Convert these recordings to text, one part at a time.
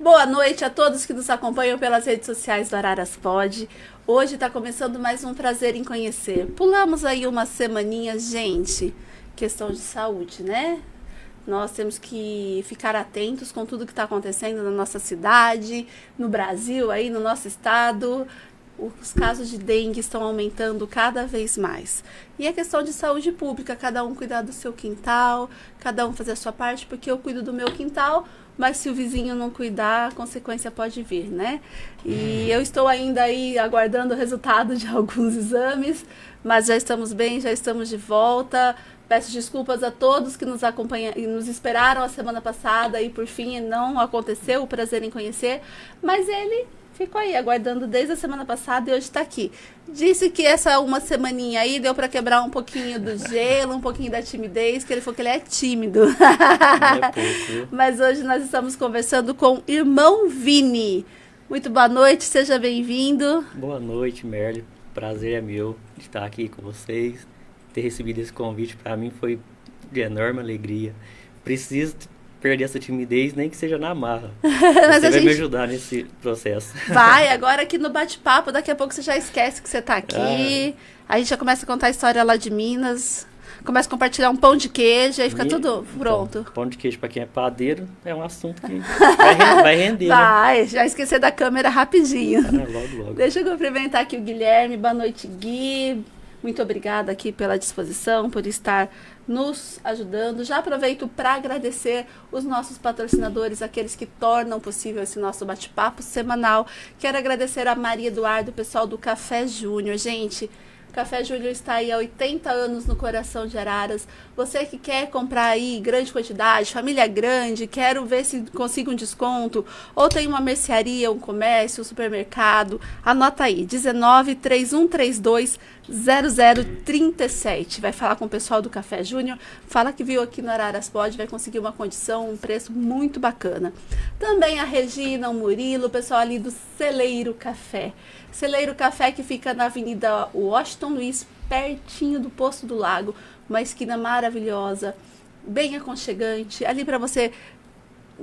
Boa noite a todos que nos acompanham pelas redes sociais do Araras Pod. Hoje está começando mais um Prazer em Conhecer. Pulamos aí uma semaninha, gente, questão de saúde, né? Nós temos que ficar atentos com tudo que está acontecendo na nossa cidade, no Brasil, aí no nosso estado. Os casos de dengue estão aumentando cada vez mais. E a questão de saúde pública, cada um cuidar do seu quintal, cada um fazer a sua parte, porque eu cuido do meu quintal, mas se o vizinho não cuidar, a consequência pode vir, né? E eu estou ainda aí aguardando o resultado de alguns exames, mas já estamos bem, já estamos de volta. Peço desculpas a todos que nos acompanham e nos esperaram a semana passada e por fim não aconteceu o Prazer em Conhecer, mas ele ficou aí aguardando desde a semana passada e hoje está aqui. Disse que essa uma semaninha aí deu para quebrar um pouquinho do gelo, um pouquinho da timidez, que ele falou que ele é tímido. Mas hoje nós estamos conversando com o irmão Vini. Muito boa noite, seja bem-vindo. Boa noite, Merle. Prazer é meu de estar aqui com vocês. Ter recebido esse convite para mim foi de enorme alegria. Preciso perder essa timidez, nem que seja na marra. Você vai me ajudar nesse processo. Vai, agora aqui no bate-papo, daqui a pouco você já esquece que você tá aqui. A gente já começa a contar a história lá de Minas. Começa a compartilhar um pão de queijo, aí fica tudo pronto. Então, pão de queijo para quem é padeiro é um assunto que vai render, vai, né? Já esquecer da câmera rapidinho. Logo. Deixa eu cumprimentar aqui o Guilherme. Boa noite, Gui. Muito obrigada aqui pela disposição, por estar nos ajudando. Já aproveito para agradecer os nossos patrocinadores, aqueles que tornam possível esse nosso bate-papo semanal. Quero agradecer a Maria Eduardo, o pessoal do Café Júnior. Gente, Café Júnior está aí há 80 anos no coração de Araras. Você que quer comprar aí grande quantidade, família grande, quero ver se consigo um desconto, ou tem uma mercearia, um comércio, um supermercado, anota aí, 19-3132 0037. Vai falar com o pessoal do Café Júnior, fala que viu aqui no Araras Pod, vai conseguir uma condição, um preço muito bacana. Também a Regina, o Murilo, o pessoal ali do Celeiro Café. Celeiro Café, que fica na Avenida Washington Luiz, pertinho do Poço do Lago, uma esquina maravilhosa, bem aconchegante, ali para você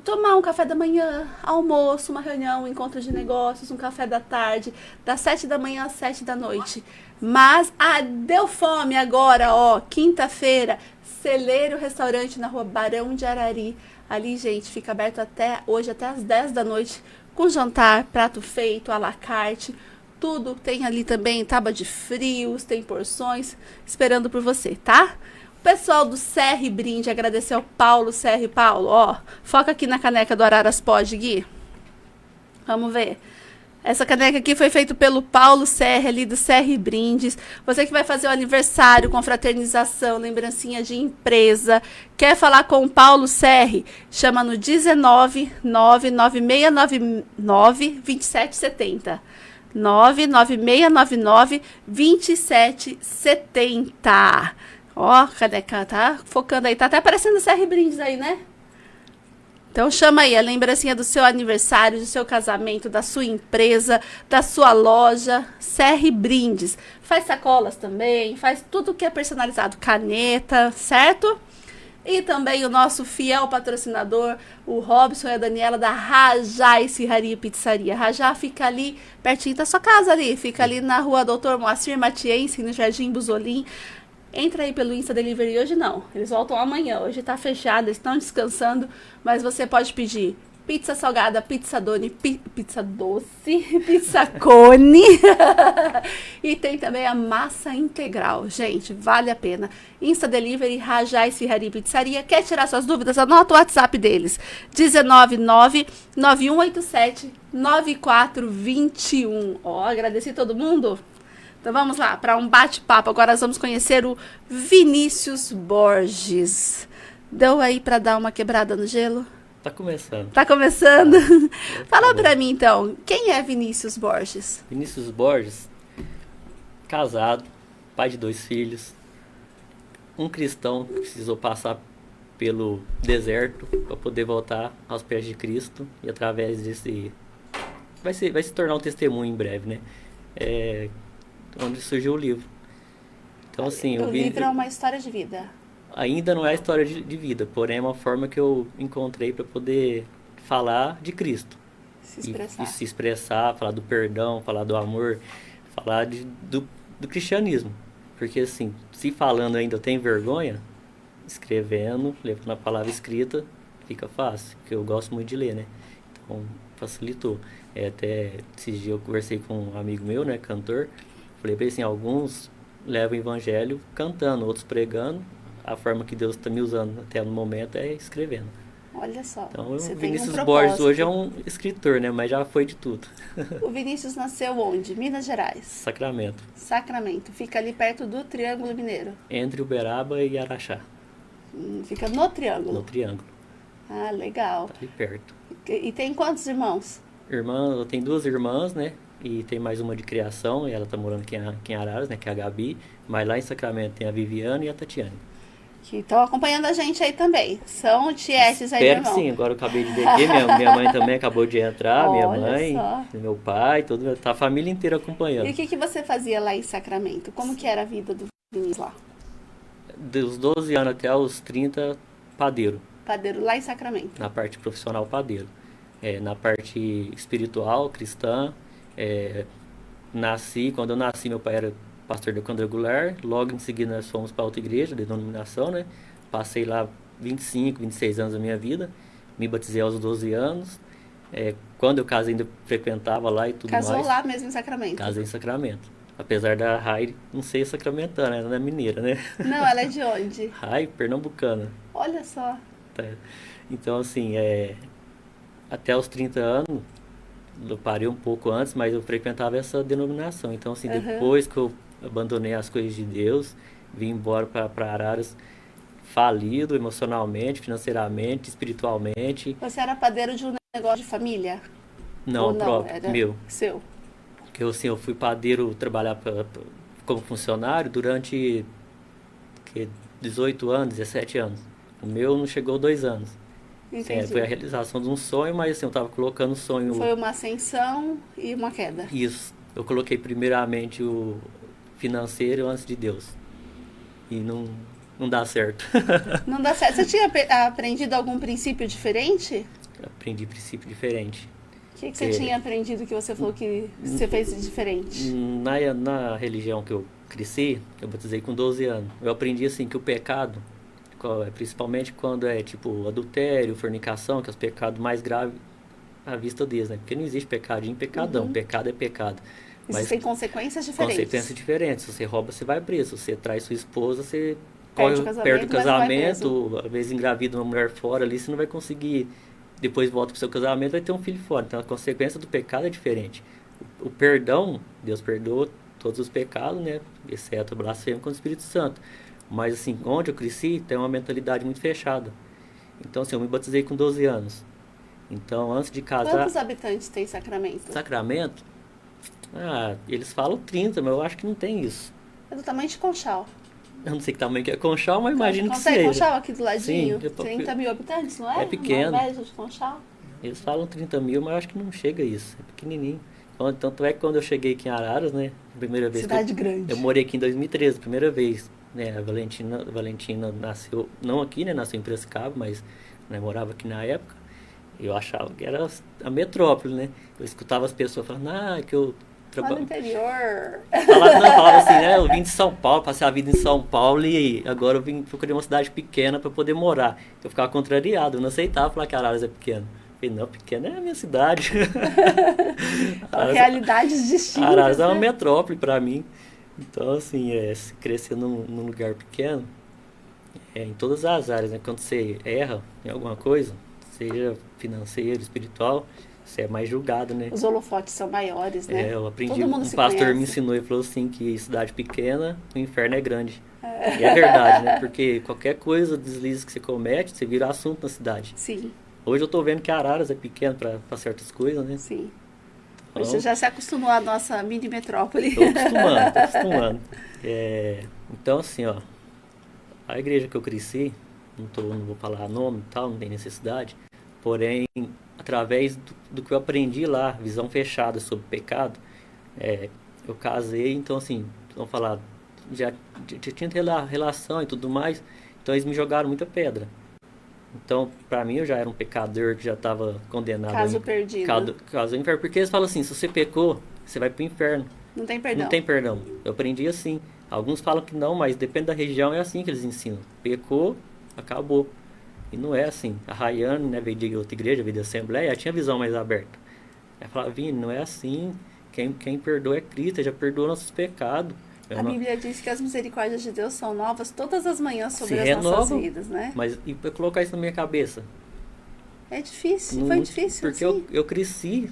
tomar um café da manhã, almoço, uma reunião, um encontro de negócios, um café da tarde, das 7 da manhã às 7 da noite. Mas, deu fome agora, ó, quinta-feira, Celeiro Restaurante na rua Barão de Arari. Ali, gente, fica aberto hoje até às 10 da noite, com jantar, prato feito, à la carte. Tudo tem ali também, tábua de frios, tem porções, esperando por você, tá? O pessoal do Serre Brinde, agradecer ao Paulo Serre. Paulo, ó, foca aqui na caneca do Araras Pod, Gui. Vamos ver. Essa caneca aqui foi feita pelo Paulo Serre, ali do Serre Brindes. Você que vai fazer o aniversário, confraternização, lembrancinha de empresa, quer falar com o Paulo Serre? Chama no 19996992770. 996992770. Ó, caneca, tá focando aí. Tá até aparecendo o Serre Brindes aí, né? Então chama aí a lembrancinha do seu aniversário, do seu casamento, da sua empresa, da sua loja, Serre Brindes. Faz sacolas também, faz tudo que é personalizado, caneta, certo? E também o nosso fiel patrocinador, o Robson e a Daniela da Rajá Esfirraria e Pizzaria. Rajá fica ali, pertinho da sua casa ali, fica ali na rua Doutor Moacir Matiense, no Jardim Busolim. Entra aí pelo Insta Delivery hoje não, eles voltam amanhã, hoje tá fechado, eles estão descansando, mas você pode pedir pizza salgada, pizza doce, pizza cone e tem também a massa integral. Gente, vale a pena. Insta Delivery, Rajá Esfirraria e Pizzaria. Quer tirar suas dúvidas? Anota o WhatsApp deles, 199-9187-9421. Ó, agradeci todo mundo. Então vamos lá, para um bate-papo. Agora nós vamos conhecer o Vinícius Borges. Deu aí para dar uma quebrada no gelo? Tá começando. Tá começando? Fala pra mim então, quem é Vinícius Borges? Vinícius Borges, casado, pai de 2 filhos, um cristão que precisou passar pelo deserto para poder voltar aos pés de Cristo e através desse... Vai se tornar um testemunho em breve, né? Onde surgiu o livro. Então, assim, o livro é uma história de vida. Ainda não é a história de vida, porém é uma forma que eu encontrei para poder falar de Cristo. Se expressar. E se expressar, falar do perdão, falar do amor, falar do cristianismo. Porque assim, se falando ainda eu tenho vergonha, escrevendo, levando a palavra escrita, fica fácil, porque eu gosto muito de ler, né? Então, facilitou. Até esses dias eu conversei com um amigo meu, né, cantor, falei pra ele assim, alguns levam o evangelho cantando, outros pregando, a forma que Deus está me usando até no momento é escrevendo. Olha só, Então, você o tem um Vinícius propósito. Borges hoje é um escritor, né, mas já foi de tudo. O Vinícius nasceu onde? Minas Gerais. Sacramento. Sacramento. Fica ali perto do Triângulo Mineiro. Entre Uberaba e Araxá, Fica no Triângulo. no Triângulo, Ah, legal. tá ali perto. E tem quantos irmãos? Eu tenho 2 irmãs, né? E tem mais uma de criação, e ela tá morando aqui em Araras, né? Que é a Gabi. Mas lá em Sacramento tem a Viviane e a Tatiane. Que estão acompanhando a gente aí também. São tietes aí, Espero irmão. que sim, agora eu acabei de ver aqui, minha mãe também acabou de entrar, minha Olha mãe, só. meu pai, tá a família inteira E acompanhando. o que você fazia lá em Sacramento? Como que era a vida do Vinícius lá? Dos 12 anos até os 30, padeiro. Padeiro lá em Sacramento. Na parte profissional, padeiro. Na parte espiritual, cristã, quando eu nasci, meu pai era pastor do quadrangular, logo em seguida nós fomos para outra igreja, de denominação, né? Passei lá 25, 26 anos da minha vida, me batizei aos 12 anos, quando eu casei ainda frequentava lá e tudo mais. Casou lá mesmo em Sacramento? Casei em Sacramento. Apesar da Rai não ser sacramentana, ela é mineira, né? Não, ela é de onde? Rai, pernambucana. Olha só. Tá. Então, assim, até os 30 anos, eu parei um pouco antes, mas eu frequentava essa denominação. Então, assim, depois que eu abandonei as coisas de Deus, vim embora para Araras, falido emocionalmente, financeiramente, espiritualmente. Você era padeiro de um negócio de família? Não, Ou não, próprio, era meu. seu? Porque assim, eu fui padeiro trabalhar como funcionário durante 18 anos, 17 anos. O meu não chegou 2 anos. Entendi. Foi a realização de um sonho, mas assim, eu estava colocando o sonho... Foi uma ascensão e uma queda. Isso. Eu coloquei primeiramente o financeiro antes de Deus. E não dá certo. Não dá certo. Você tinha aprendido algum princípio diferente? Aprendi princípio diferente. O que você tinha aprendido que você falou que você fez de diferente? Na religião que eu cresci, eu batizei com 12 anos. Eu aprendi assim que o pecado, principalmente quando é tipo adultério, fornicação, que é os pecados mais graves à vista deles, né? Porque não existe pecadinho e pecadão. Pecado é pecado. Existem consequências diferentes. Consequências diferentes. Se você rouba, você vai preso. Se você traz sua esposa, você perde o casamento. Às vezes engravida uma mulher fora ali, você não vai conseguir... Depois volta pro seu casamento, vai ter um filho fora. Então a consequência do pecado é diferente. O perdão, Deus perdoa todos os pecados, né? Exceto o blasfêmia contra o Espírito Santo. Mas assim, onde eu cresci, tem uma mentalidade muito fechada. Então assim, eu me batizei com 12 anos. Então antes de casar... Quantos habitantes tem Sacramento? Sacramento? Eles falam 30, mas eu acho que não tem isso. É do tamanho de Conchal. Eu não sei que tamanho que é Conchal, mas imagino que Consegue seja. Conchal aqui do ladinho? Sim, 30 mil habitantes, não é? É pequeno. Uma inveja de Conchal. Eles falam 30 mil, mas eu acho que não chega a isso. É pequenininho. Tanto é que quando eu cheguei aqui em Araras, né? A primeira vez Cidade grande. Eu morei aqui em 2013, primeira vez. Né, a Valentina nasceu, não aqui, né? Nasceu em Piracicaba, mas né, morava aqui na época. Eu achava que era a metrópole, né? Eu escutava as pessoas falando, que eu... Lá no interior. Falava assim, né? Eu vim de São Paulo, passei a vida em São Paulo e agora eu procurei uma cidade pequena para poder morar. Eu ficava contrariado, eu não aceitava falar que Araras é pequeno. Eu falei, não, pequena é a minha cidade. Realidades distintas. Araras é uma metrópole para mim. Então, assim, se crescer num lugar pequeno, em todas as áreas, né? Quando você erra em alguma coisa, seja financeiro, espiritual, você é mais julgado, né? Os holofotes são maiores, né? Eu aprendi, Todo mundo um se pastor conhece. me ensinou e falou assim, que cidade pequena, o inferno é grande. E é verdade, né? Porque qualquer coisa, deslize que você comete, você vira assunto na cidade. Sim. Hoje eu tô vendo que Araras é pequeno para certas coisas, né? Sim. Então, Você já se acostumou à nossa mini metrópole. Tô acostumando. Então, assim, ó, a igreja que eu cresci, não vou falar nome e tal, não tem necessidade, porém, através do que eu aprendi lá, visão fechada sobre pecado, eu casei, então, assim, vamos falar, já tinha relação e tudo mais, então eles me jogaram muita pedra. Então, pra mim, eu já era um pecador que já estava condenado Caso perdido. caso ao inferno. Porque eles falam assim, se você pecou, você vai pro inferno. Não tem perdão. Não tem perdão. Eu aprendi assim. Alguns falam que não, mas depende da região, é assim que eles ensinam. Pecou, acabou. E não é assim. A Rayane, né, veio de outra igreja, veio da Assembleia, ela tinha visão mais aberta. Ela falava, Vini, não é assim. Quem perdoa é Cristo, já perdoou nossos pecados. A Bíblia diz que as misericórdias de Deus são novas todas as manhãs sobre Se as nossas renovam, vidas, né? Mas e pra colocar isso na minha cabeça? É difícil, Não- foi difícil, Porque sim.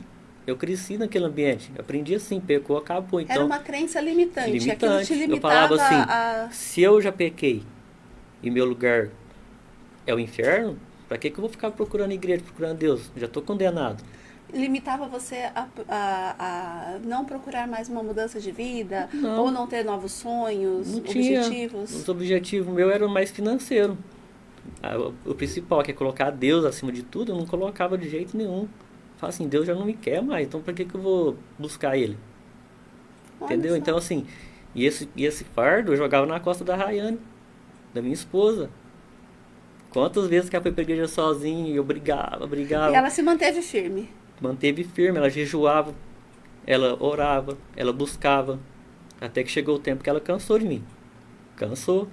eu cresci naquele ambiente. Aprendi assim, pecou, acabou. Então, Era uma crença limitante. Aquilo te Eu limitava falava assim, a... se eu já pequei e meu lugar é o inferno, pra que eu vou ficar procurando igreja, procurando Deus? Já tô condenado. Limitava você a não procurar mais uma mudança de vida, Não. ou não ter novos sonhos, Não tinha. objetivos. Os objetivos meus eram mais financeiros. O principal, que é colocar Deus acima de tudo, eu não colocava de jeito nenhum. Fala assim, Deus já não me quer mais, então pra que eu vou buscar Ele? Olha Entendeu? só. Então assim, e esse fardo eu jogava na costa da Rayane, da minha esposa. Quantas vezes que ela foi pra igreja sozinha e eu brigava. E ela se manteve firme. Manteve firme, ela jejuava, ela orava, ela buscava. Até que chegou o tempo que ela cansou de mim. Cansou.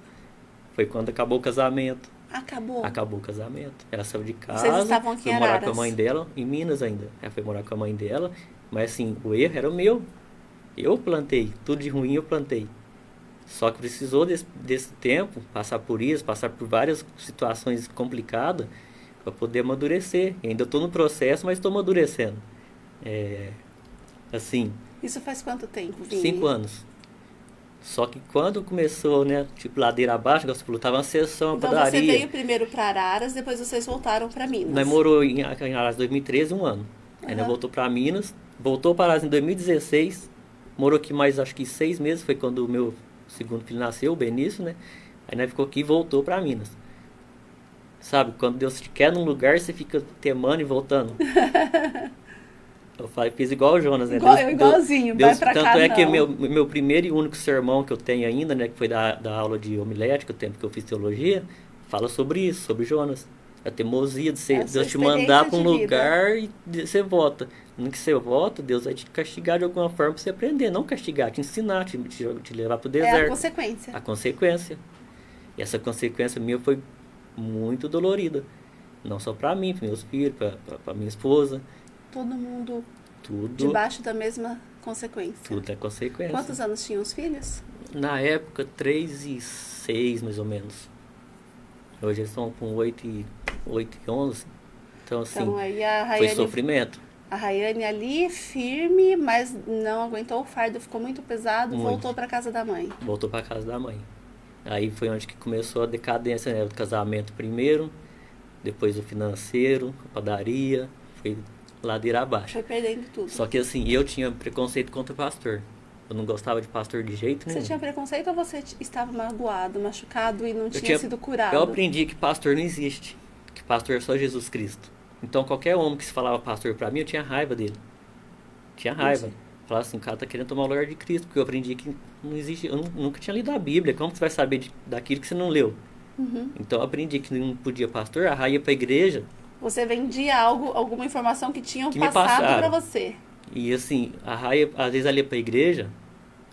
Foi quando acabou o casamento. Acabou. Acabou o casamento. Ela saiu de casa. Vocês estavam aqui foi em morar Araras. com a mãe dela, em Minas ainda. Ela foi morar com a mãe dela. Mas assim, o erro era o meu. Eu plantei. Tudo de ruim eu plantei. Só que precisou desse tempo, passar por isso, passar por várias situações complicadas, para poder amadurecer. E ainda estou no processo, mas estou amadurecendo. Assim, Isso faz quanto tempo, Vini? 5 anos. Só que quando começou, né, tipo, ladeira abaixo, igual você falou, tava uma sessão, Então padaria. você veio primeiro para Araras, depois vocês voltaram para Minas. Nós morou em Araras 2013, um ano. Aí nós Aham. voltou para Minas, voltou para Araras em 2016, morou aqui mais acho que 6 meses, foi quando o meu segundo filho nasceu, o Benício, né? Aí nós ficou aqui e voltou para Minas. Sabe, quando Deus te quer num lugar, você fica temando e voltando. Fiz igual o Jonas, né? Igualzinho, vai pra tanto cá é que não. meu primeiro e único sermão que eu tenho ainda, né? Que foi da aula de homilética, o tempo que eu fiz teologia, fala sobre isso, sobre Jonas. A teimosia de É a sua Deus te mandar para um experiência de vida. lugar e você volta. No que você volta, Deus vai te castigar de alguma forma para você aprender. Não castigar, te ensinar, te levar para o É a deserto. consequência. A consequência. E essa consequência minha foi muito dolorida. Não só para mim, para meus filhos, para minha esposa. Todo mundo Tudo, debaixo da mesma consequência. tudo é consequência. Quantos anos tinham os filhos? Na época, 3 e 6, mais ou menos. Hoje eles estão com 8 e 11. Então, assim, Então aí a foi Rayane, sofrimento. a Rayane ali, firme, mas não aguentou o fardo, ficou muito pesado, Muito. voltou para casa da mãe. Voltou para casa da mãe. Aí foi onde que começou a decadência, né? O casamento primeiro, depois o financeiro, a padaria, foi ladeira abaixo. Foi perdendo tudo. Só que assim, eu tinha preconceito contra o pastor. Eu não gostava de pastor de jeito nenhum. Você tinha preconceito ou você estava magoado, machucado e não tinha tinha- sido curado? Eu aprendi que pastor não existe. Que pastor é só Jesus Cristo. Então qualquer homem que se falava pastor pra mim, eu tinha raiva dele. Tinha raiva. Entendi. Falava assim, o cara tá querendo tomar o lugar de Cristo. Porque eu aprendi que não existe. Eu nunca tinha lido a Bíblia. Como que você vai saber daquilo que você não leu? Uhum. Então eu aprendi que não podia pastor. A raia ia pra igreja. Você vendia algo, alguma informação que tinham Que me passado passaram. para você. E assim, a raia, às vezes ela ia pra igreja.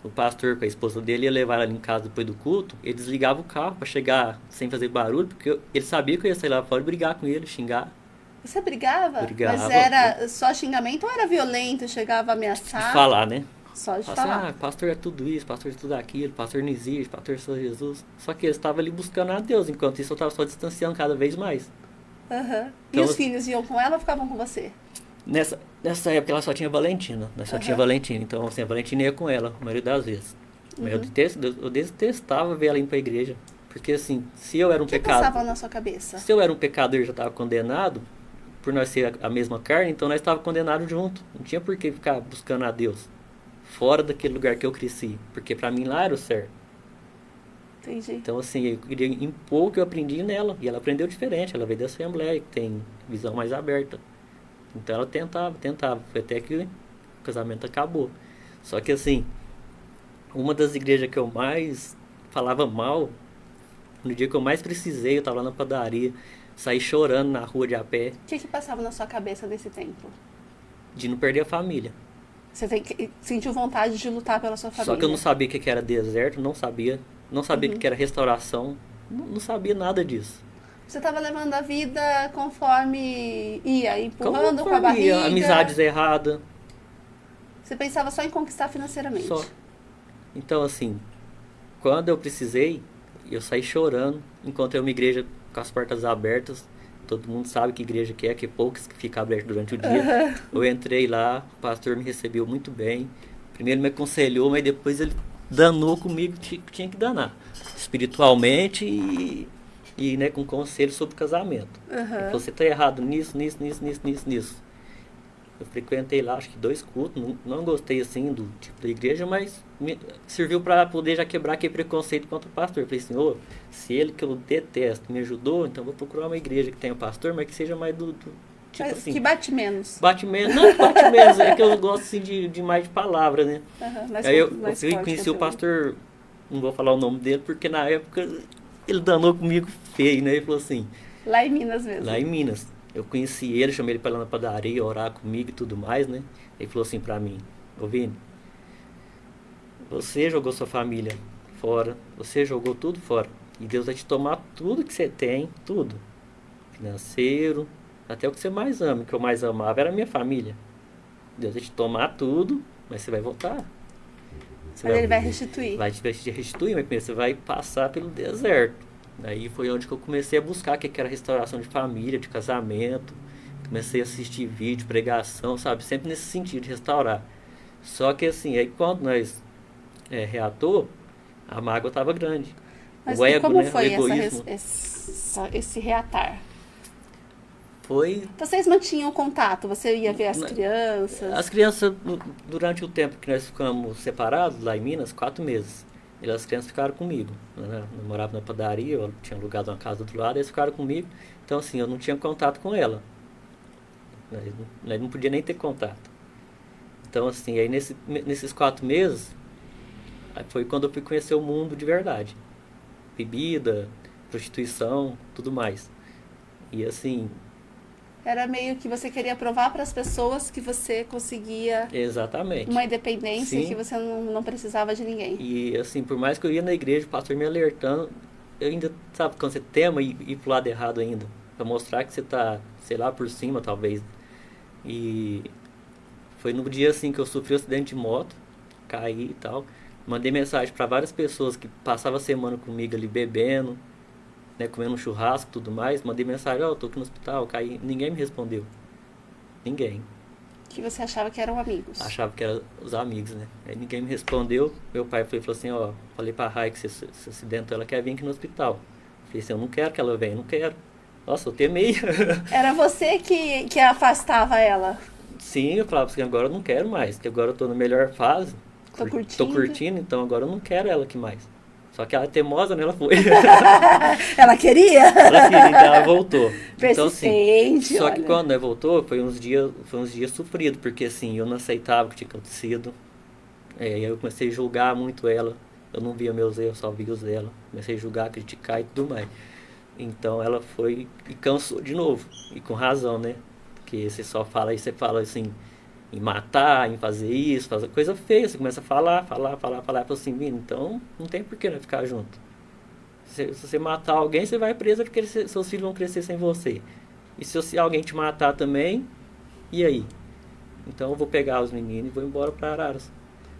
O pastor com a esposa dele ia levar ela em casa depois do culto. Ele desligava o carro pra chegar sem fazer barulho. Porque ele sabia que eu ia sair lá fora e brigar com ele, xingar. Você brigava? Brigava. Mas era só xingamento ou era violento? Chegava a ameaçar? E falar, né? Só de Fala assim, falar. pastor é tudo isso, pastor é tudo aquilo, pastor não existe, pastor é só Jesus. Só que eu estava ali buscando a Deus, enquanto isso eu estava só distanciando cada vez mais. Aham. E Então, os filhos iam com ela ou ficavam com você? Nessa época ela só tinha Valentina, nós só tinha Valentina, então assim, a Valentina ia com ela, a maioria das vezes. Mas eu detestava ver ela indo pra igreja, porque assim, se eu era um O que pecado, passava na sua cabeça? se eu era um pecador e já estava condenado, por nós ser a mesma carne, então nós estávamos condenados junto. Não tinha por que ficar buscando a Deus fora daquele lugar que eu cresci, porque pra mim lá era o certo. Entendi. Então, assim, eu queria impor o que eu aprendi nela. E ela aprendeu diferente. Ela veio da Assembleia, que tem visão mais aberta. Então, ela tentava. Foi até que o casamento acabou. Só que, assim, uma das igrejas que eu mais falava mal, no dia que eu mais precisei, eu estava lá na padaria, Saí chorando na rua de a pé, O que passava na sua cabeça nesse tempo? de não perder a família. Você sentiu vontade de lutar pela sua família? Só que eu não sabia o que era deserto, não sabia o que era restauração, não sabia nada disso. Você estava levando a vida conforme ia, empurrando com a barriga. Amizades erradas. Você pensava só em conquistar financeiramente. Só. Então, assim, quando eu precisei, eu saí chorando, encontrei uma igreja com as portas abertas. Todo mundo sabe que igreja que é poucas que fica aberta durante o dia. Eu entrei lá, o pastor me recebeu muito bem. Primeiro me aconselhou, mas depois ele danou comigo, tinha que danar. Espiritualmente e né, com conselho sobre casamento. Ele falou, você está errado nisso. Eu frequentei lá, acho que 2 cultos, não gostei assim do tipo da igreja, mas serviu para poder já quebrar aquele preconceito contra o pastor. Eu falei assim, se ele que eu detesto me ajudou, então vou procurar uma igreja que tenha pastor, mas que seja mais do tipo mas assim. Que bate menos. Bate menos, não bate menos, é que eu gosto assim de mais de palavra, né? Aí eu conheci o pastor, não vou falar o nome dele, porque na época ele danou comigo feio, né? Ele falou assim... Lá em Minas mesmo. Lá em Minas. Eu conheci ele, chamei ele para ir lá na padaria, orar comigo e tudo mais, né? Ele falou assim pra mim, Vini, você jogou sua família fora, você jogou tudo fora. E Deus vai te tomar tudo que você tem, tudo. Financeiro, até o que você mais ama, o que eu mais amava era a minha família. Deus vai te tomar tudo, mas você vai voltar. Mas ele vai restituir. Vai te restituir, mas primeiro você vai passar pelo deserto. Aí foi onde que eu comecei a buscar o que era restauração de família, de casamento. Comecei a assistir vídeo, pregação, sabe? Sempre nesse sentido, de restaurar. Só que assim, aí quando nós reatou, a mágoa estava grande. Mas o ego, como né? foi O egoísmo. esse reatar? Foi... Vocês mantinham contato? Você ia ver as crianças? As crianças, durante o tempo que nós ficamos separados, lá em Minas, 4 meses. As crianças ficaram comigo, né? Eu morava na padaria, eu tinha alugado uma casa do lado, eles ficaram comigo. Então, assim, eu não tinha contato com ela. Nós não podia nem ter contato. Então, assim, aí nesses 4 meses, foi quando eu fui conhecer o mundo de verdade. Bebida, prostituição, tudo mais. E, assim... Era meio que você queria provar para as pessoas que você conseguia... Exatamente. Uma independência. Sim. Que você não precisava de ninguém. E assim, por mais que eu ia na igreja, o pastor me alertando, eu ainda, sabe, quando você tema ir pro lado errado ainda, pra mostrar que você tá, sei lá, por cima talvez. E foi no dia assim que eu sofri um acidente de moto, caí e tal, mandei mensagem para várias pessoas que passavam a semana comigo ali bebendo, né, comendo um churrasco e tudo mais, mandei mensagem, eu tô aqui no hospital, caí, ninguém me respondeu. Ninguém. Que você achava que eram amigos. Achava que eram os amigos, né? Aí ninguém me respondeu. Meu pai falou assim, falei pra Rai que você acidentou, ela quer vir aqui no hospital. Falei assim, eu não quero que ela venha, não quero. Nossa, eu temei. Era você que afastava ela? Sim, eu falava assim, agora eu não quero mais, porque agora eu tô na melhor fase. Tô curtindo, então agora eu não quero ela aqui mais. Só que ela é teimosa, né? Ela foi. Ela queria? Ela queria, então ela voltou. Então, assim, só que quando ela voltou, foi uns dias sofridos, porque assim, eu não aceitava o que tinha acontecido. Aí eu comecei a julgar muito ela. Eu não via meus erros, só via os dela. Comecei a julgar, criticar e tudo mais. Então ela foi e cansou de novo. E com razão, né? Porque você só fala, aí você fala assim, em matar, em fazer isso, fazer coisa feia. Você começa a falar. Fala assim, Vini, então não tem por que não ficar junto. Se você matar alguém, você vai presa porque seus filhos vão crescer sem você. E se alguém te matar também, e aí? Então eu vou pegar os meninos e vou embora para Araras.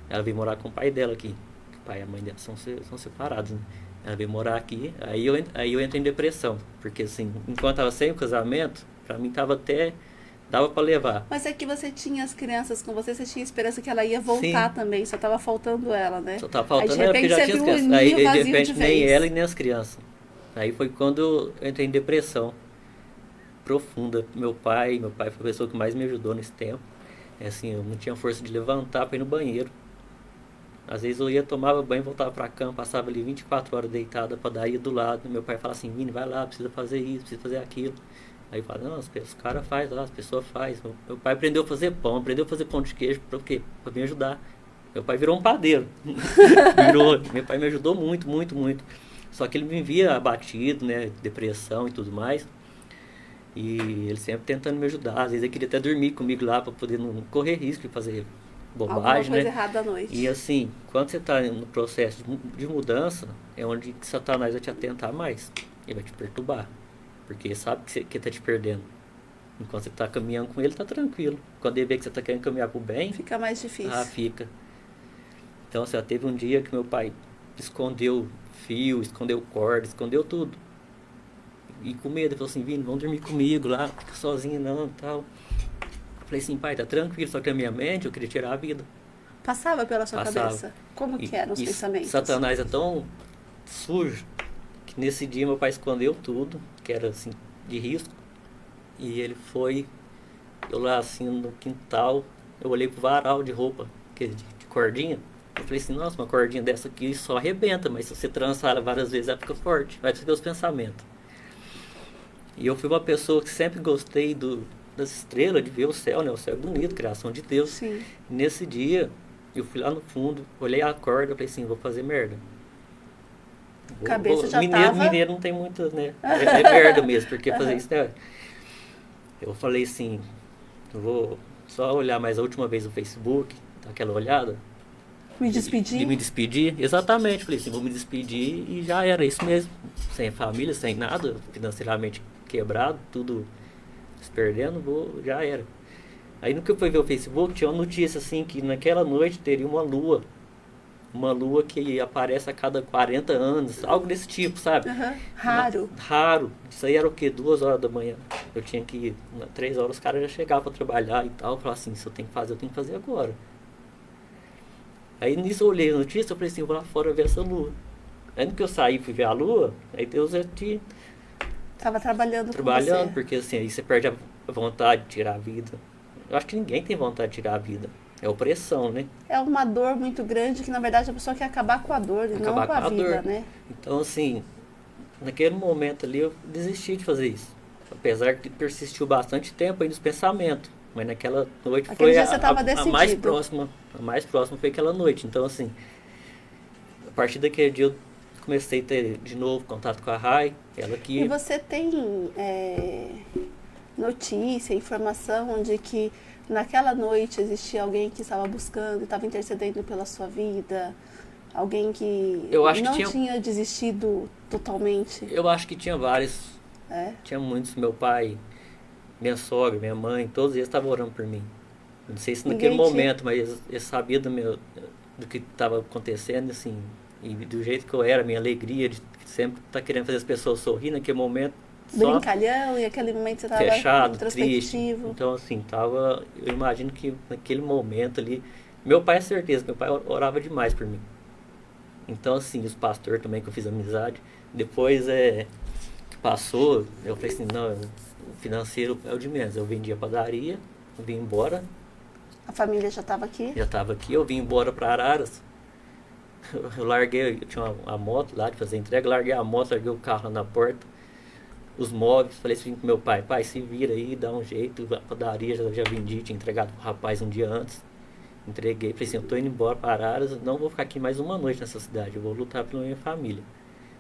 Ela veio morar com o pai dela aqui. O pai e a mãe dela são separados, né? Ela veio morar aqui, aí eu entrei em depressão. Porque assim, enquanto estava sem o casamento, pra mim dava para levar. Mas é que você tinha as crianças com você tinha esperança que ela ia voltar. Sim. Também, só tava faltando ela, né? Só tava faltando ela, porque já tinha as crianças. Aí de repente nem ela e nem as crianças. Aí foi quando eu entrei em depressão profunda. Meu pai foi a pessoa que mais me ajudou nesse tempo. Assim, eu não tinha força de levantar para ir no banheiro. Às vezes eu ia, tomava banho, voltava pra cama, passava ali 24 horas deitado, a padaria do lado. Meu pai falava assim, Vini, vai lá, precisa fazer isso, precisa fazer aquilo. Aí eu falo, não, os caras fazem lá, as pessoas fazem. Meu pai aprendeu a fazer pão, aprendeu a fazer pão de queijo, pra quê? Pra me ajudar. Meu pai virou um padeiro. Meu pai me ajudou muito, muito, muito. Só que ele me via abatido, né, depressão e tudo mais. E ele sempre tentando me ajudar. Às vezes ele queria até dormir comigo lá para poder não correr risco de fazer Alguma bobagem, coisa né? errada à noite. E assim, quando você está no processo de mudança, é onde que Satanás vai te atentar mais. Ele vai te perturbar. Porque ele sabe que está te perdendo. Enquanto você está caminhando com ele, tá tranquilo. Quando ele vê que você está querendo caminhar pro bem, Fica mais difícil. fica. Então, assim, teve um dia que meu pai escondeu fio, escondeu corda, escondeu tudo. E com medo, ele falou assim, Vini, vamos dormir comigo lá, fica sozinho não, tal. Eu falei assim, pai, tá tranquilo, só que na minha mente eu queria tirar a vida. Passava pela sua Passava. cabeça? Como que eram os E pensamentos? Satanás é tão sujo que nesse dia meu pai escondeu tudo, que era assim, de risco. E ele foi, eu lá assim no quintal, eu olhei pro varal de roupa, que de cordinha. Eu falei assim, nossa, uma cordinha dessa aqui só arrebenta, mas se você trançar ela várias vezes ela fica forte, vai para os seus pensamentos. E eu fui uma pessoa que sempre gostei das estrelas, de ver o céu, né? O céu é bonito, criação de Deus. Sim. E nesse dia, eu fui lá no fundo, olhei a corda, falei assim, vou fazer merda. Cabeça já mineiro, tava... mineiro não tem muito, né? É merda mesmo, porque fazer isso, né? Eu falei assim, eu vou só olhar mais a última vez o Facebook, dar aquela olhada. Me despedir? De me despedir, exatamente. Falei assim, vou me despedir e já era isso mesmo. Sem família, sem nada, financeiramente quebrado, tudo se perdendo, já era. Aí no que eu fui ver o Facebook, tinha uma notícia assim, que naquela noite teria uma lua. Uma lua que aparece a cada 40 anos, algo desse tipo, sabe? Raro. Raro. Isso aí era o quê? 2 horas da manhã. Eu tinha que ir, 3 horas os caras já chegavam para trabalhar e tal. Eu falava assim, se eu tenho que fazer, eu tenho que fazer agora. Aí nisso eu olhei a notícia, eu falei assim, eu vou lá fora ver essa lua. Aí no que eu saí e fui ver a lua, aí Deus já te Tava trabalhando com você. porque assim, aí você perde a vontade de tirar a vida. Eu acho que ninguém tem vontade de tirar a vida. É opressão, né? É uma dor muito grande que, na verdade, a pessoa quer acabar com a dor e não com a vida, né? Então, assim, naquele momento ali eu desisti de fazer isso. Apesar que persistiu bastante tempo aí nos pensamentos. Mas naquela noite Aquele foi dia você tava decidido. mais próxima. A mais próxima foi aquela noite. Então, assim, a partir daquele dia eu comecei a ter de novo contato com a Rai. Ela que... E você tem notícia, informação de que naquela noite existia alguém que estava buscando, estava intercedendo pela sua vida? Alguém que não tinha desistido totalmente? Eu acho que tinha vários. Tinha muitos. Meu pai, minha sogra, minha mãe, todos eles estavam orando por mim. Não sei se naquele momento, mas eles sabiam do que estava acontecendo, assim, e do jeito que eu era, minha alegria de sempre estar querendo fazer as pessoas sorrir naquele momento. Brincalhão, e aquele momento você estava fechado, triste. Então, assim, eu imagino que naquele momento ali, meu pai é certeza, meu pai orava demais por mim. Então, assim, os pastores também que eu fiz amizade, depois que passou, eu falei assim, não, o financeiro é o de menos. Eu vendi a padaria, eu vim embora. A família já estava aqui? Já estava aqui, eu vim embora para Araras. Eu larguei, eu tinha uma moto lá de fazer entrega, larguei a moto, larguei o carro lá na porta, os móveis, falei assim pro meu pai, se vira aí, dá um jeito, a padaria já vendi, tinha entregado pro rapaz um dia antes. Entreguei, falei assim, eu tô indo embora para Araras, não vou ficar aqui mais uma noite nessa cidade, eu vou lutar pela minha família.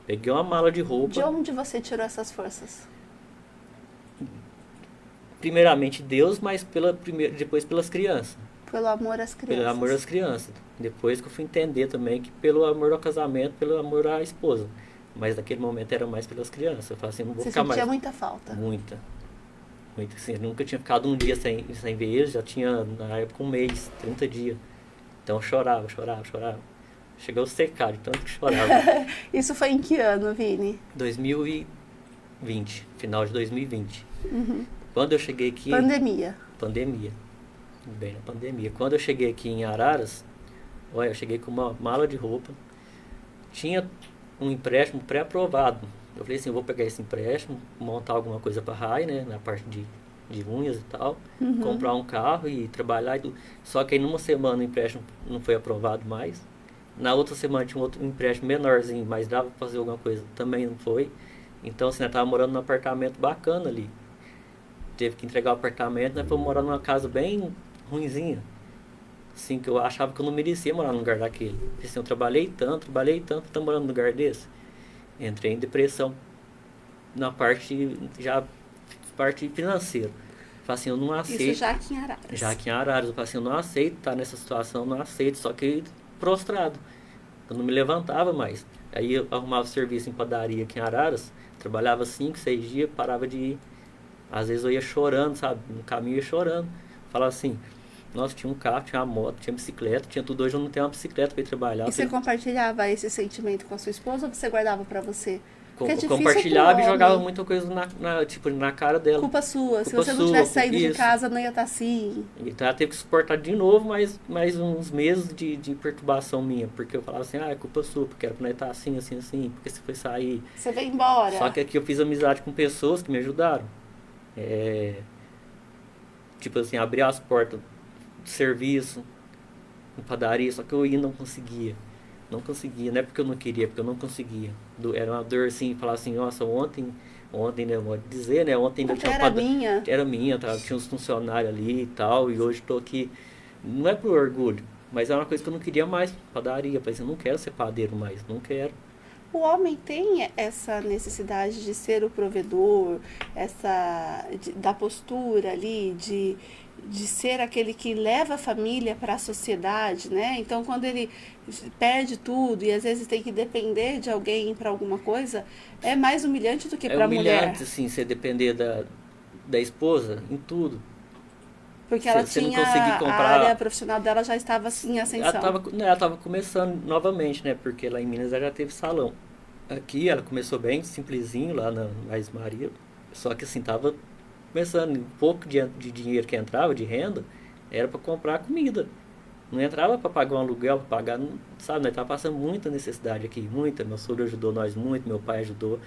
Peguei uma mala de roupa. De onde você tirou essas forças? Primeiramente Deus, mas depois pelas crianças. Pelo amor às crianças. Pelo amor às crianças. Depois que eu fui entender também que pelo amor ao casamento, pelo amor à esposa. Mas naquele momento era mais pelas crianças. Eu falei assim, não vou ficar mais. Você sentia muita falta? Muita. Muito, assim, eu nunca tinha ficado um dia sem ver eles, já tinha na época um mês, 30 dias. Então eu chorava. Chegou a secar de tanto que chorava. Isso foi em que ano, Vini? 2020, final de 2020. Uhum. Quando eu cheguei aqui... Pandemia. Bem na pandemia. Quando eu cheguei aqui em Araras, olha, eu cheguei com uma mala de roupa, tinha um empréstimo pré-aprovado. Eu falei assim, eu vou pegar esse empréstimo, montar alguma coisa para a Rai, né, na parte de unhas e tal, comprar um carro e trabalhar. Só que aí numa semana o empréstimo não foi aprovado mais. Na outra semana tinha um outro empréstimo menorzinho, mas dava para fazer alguma coisa, também não foi. Então, assim, eu tava morando num apartamento bacana ali. Teve que entregar o apartamento, né, fomos morar numa casa bem ruinzinha. Assim, que eu achava que eu não merecia morar num lugar daquele. Assim, eu trabalhei tanto pra estar morando num lugar desse. Entrei em depressão. Na parte parte financeira. Eu falei assim, eu não aceito. Isso já aqui em Araras. Já aqui em Araras, eu falei assim, eu não aceito estar nessa situação, não aceito, só que prostrado. Eu não me levantava mais. Aí eu arrumava serviço em padaria aqui em Araras, trabalhava 5, 6 dias, parava de ir. Às vezes eu ia chorando, sabe? No caminho eu ia chorando. Falava assim, nossa, tinha um carro, tinha uma moto, tinha bicicleta, tinha tudo. Hoje eu não tenho uma bicicleta para ir trabalhar. E você compartilhava esse sentimento com a sua esposa ou você guardava para você? Porque é difícil compartilhava pro e jogava homem. muita coisa tipo, na cara dela. Culpa sua. Se Culpa você não sua, tivesse saído de isso. casa, não ia estar assim. Então ela teve que suportar de novo mais uns meses de perturbação minha. Porque eu falava assim, é culpa sua, porque era pra nós estar assim, assim, assim, porque você foi sair. Você veio embora. Só que aqui eu fiz amizade com pessoas que me ajudaram. Tipo assim, abrir as portas de serviço, em padaria, só que eu ia e não conseguia. Não conseguia, não é porque eu não queria, porque eu não conseguia. Era uma dor assim, falar assim, nossa, ontem, né, eu modo dizer, né, ontem ainda tinha era minha. Era minha, tá? Tinha uns funcionários ali e tal, e hoje tô aqui, não é por orgulho, mas é uma coisa que eu não queria mais, padaria, eu falei assim, eu não quero ser padeiro mais, não quero. O homem tem essa necessidade de ser o provedor, da postura ali, de ser aquele que leva a família para a sociedade, né? Então, quando ele perde tudo e às vezes tem que depender de alguém para alguma coisa, é mais humilhante do que para a mulher. É humilhante, assim, você depender da esposa em tudo. Porque ela Você não tinha conseguir comprar... a área profissional dela já estava assim, em ascensão. Ela estava começando novamente, né? Porque lá em Minas ela já teve salão. Aqui ela começou bem, simplesinho, lá na Mais Maria. Só que assim, tava começando, um pouco de dinheiro que entrava, de renda, era para comprar comida. Não entrava para pagar um aluguel, para pagar, sabe? Nós tava passando muita necessidade aqui, muita. Meu sogro ajudou nós muito, meu pai ajudou,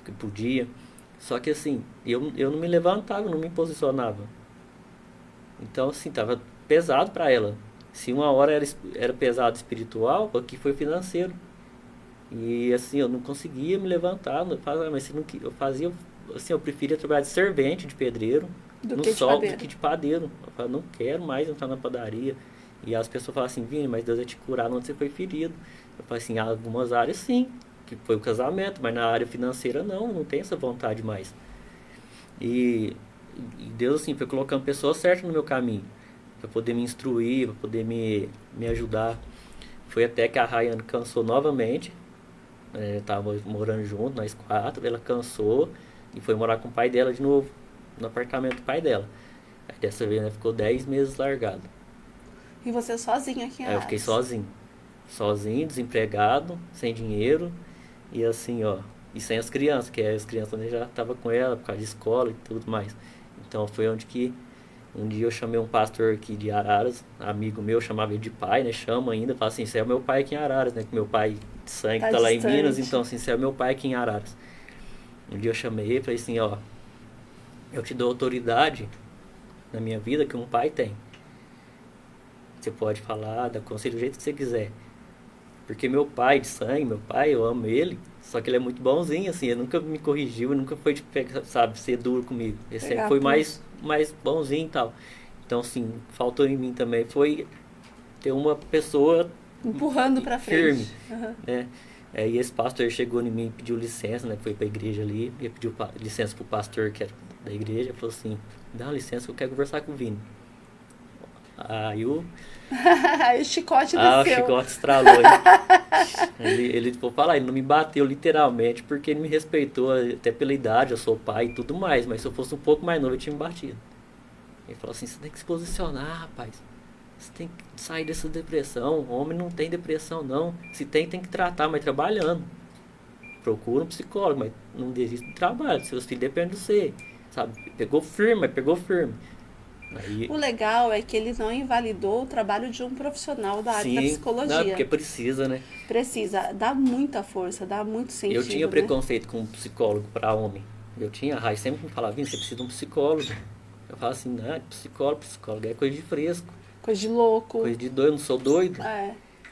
que podia. Só que assim, eu não me levantava, não me posicionava. Então, assim, tava pesado para ela. Se uma hora era pesado espiritual, aqui foi financeiro. E assim, eu não conseguia me levantar, mas se não, eu fazia, assim, eu preferia trabalhar de servente, de pedreiro, no sol, do que de padeiro. Eu falava, não quero mais entrar na padaria. E as pessoas falam assim, Vini, mas Deus vai te curar onde você foi ferido. Eu falei assim, algumas áreas sim, que foi o casamento, mas na área financeira não tem essa vontade mais. E Deus, assim, foi colocando pessoas certas no meu caminho, para poder me instruir, para poder me ajudar. Foi até que a Rayane cansou novamente, tava morando junto, nós 4, ela cansou e foi morar com o pai dela de novo, no apartamento do pai dela. Aí dessa vez, né, ficou 10 meses largado. E você sozinho aqui em Araras? Aí eu fiquei sozinho, desempregado, sem dinheiro, e assim, ó, e sem as crianças, que as crianças também já estavam com ela, por causa de escola e tudo mais. Então foi onde que um dia eu chamei um pastor aqui de Araras, amigo meu, chamava ele de pai, né? Chama ainda, fala assim, você é meu pai aqui em Araras, né? Que meu pai de sangue tá lá em Minas, então assim, você é meu pai aqui em Araras. Um dia eu chamei ele e falei assim, ó, eu te dou autoridade na minha vida que um pai tem. Você pode falar, dar conselho do jeito que você quiser. Porque meu pai de sangue, meu pai, eu amo ele, só que ele é muito bonzinho, assim, ele nunca me corrigiu, ele nunca foi, sabe, ser duro comigo. Ele sempre foi mais bonzinho e tal. Então, assim, faltou em mim também foi ter uma pessoa empurrando pra frente. Firme, né? E esse pastor chegou em mim e pediu licença, né? Foi pra igreja ali, e pediu licença pro pastor que era da igreja, falou assim, dá uma licença que eu quero conversar com o Vini. Aí o chicote desceu. O chicote estralou. Ele vou falar, ele não me bateu literalmente, porque ele me respeitou até pela idade, eu sou pai e tudo mais, mas se eu fosse um pouco mais novo, eu tinha me batido. Ele falou assim, você tem que se posicionar, rapaz. Você tem que sair dessa depressão. O homem não tem depressão, não. Se tem que tratar, mas trabalhando. Procura um psicólogo, mas não desista do trabalho. Seus filhos dependem de você. Sabe? Pegou firme. Aí, o legal é que ele não invalidou o trabalho de um profissional da área da psicologia. Não, porque precisa, né? Precisa. Dá muita força, dá muito sentido. Eu tinha preconceito com psicólogo para homem. A Rai sempre me falava, você precisa de um psicólogo. Eu falo assim, não, psicólogo é coisa de fresco. Coisa de louco. Coisa de doido, eu não sou doido.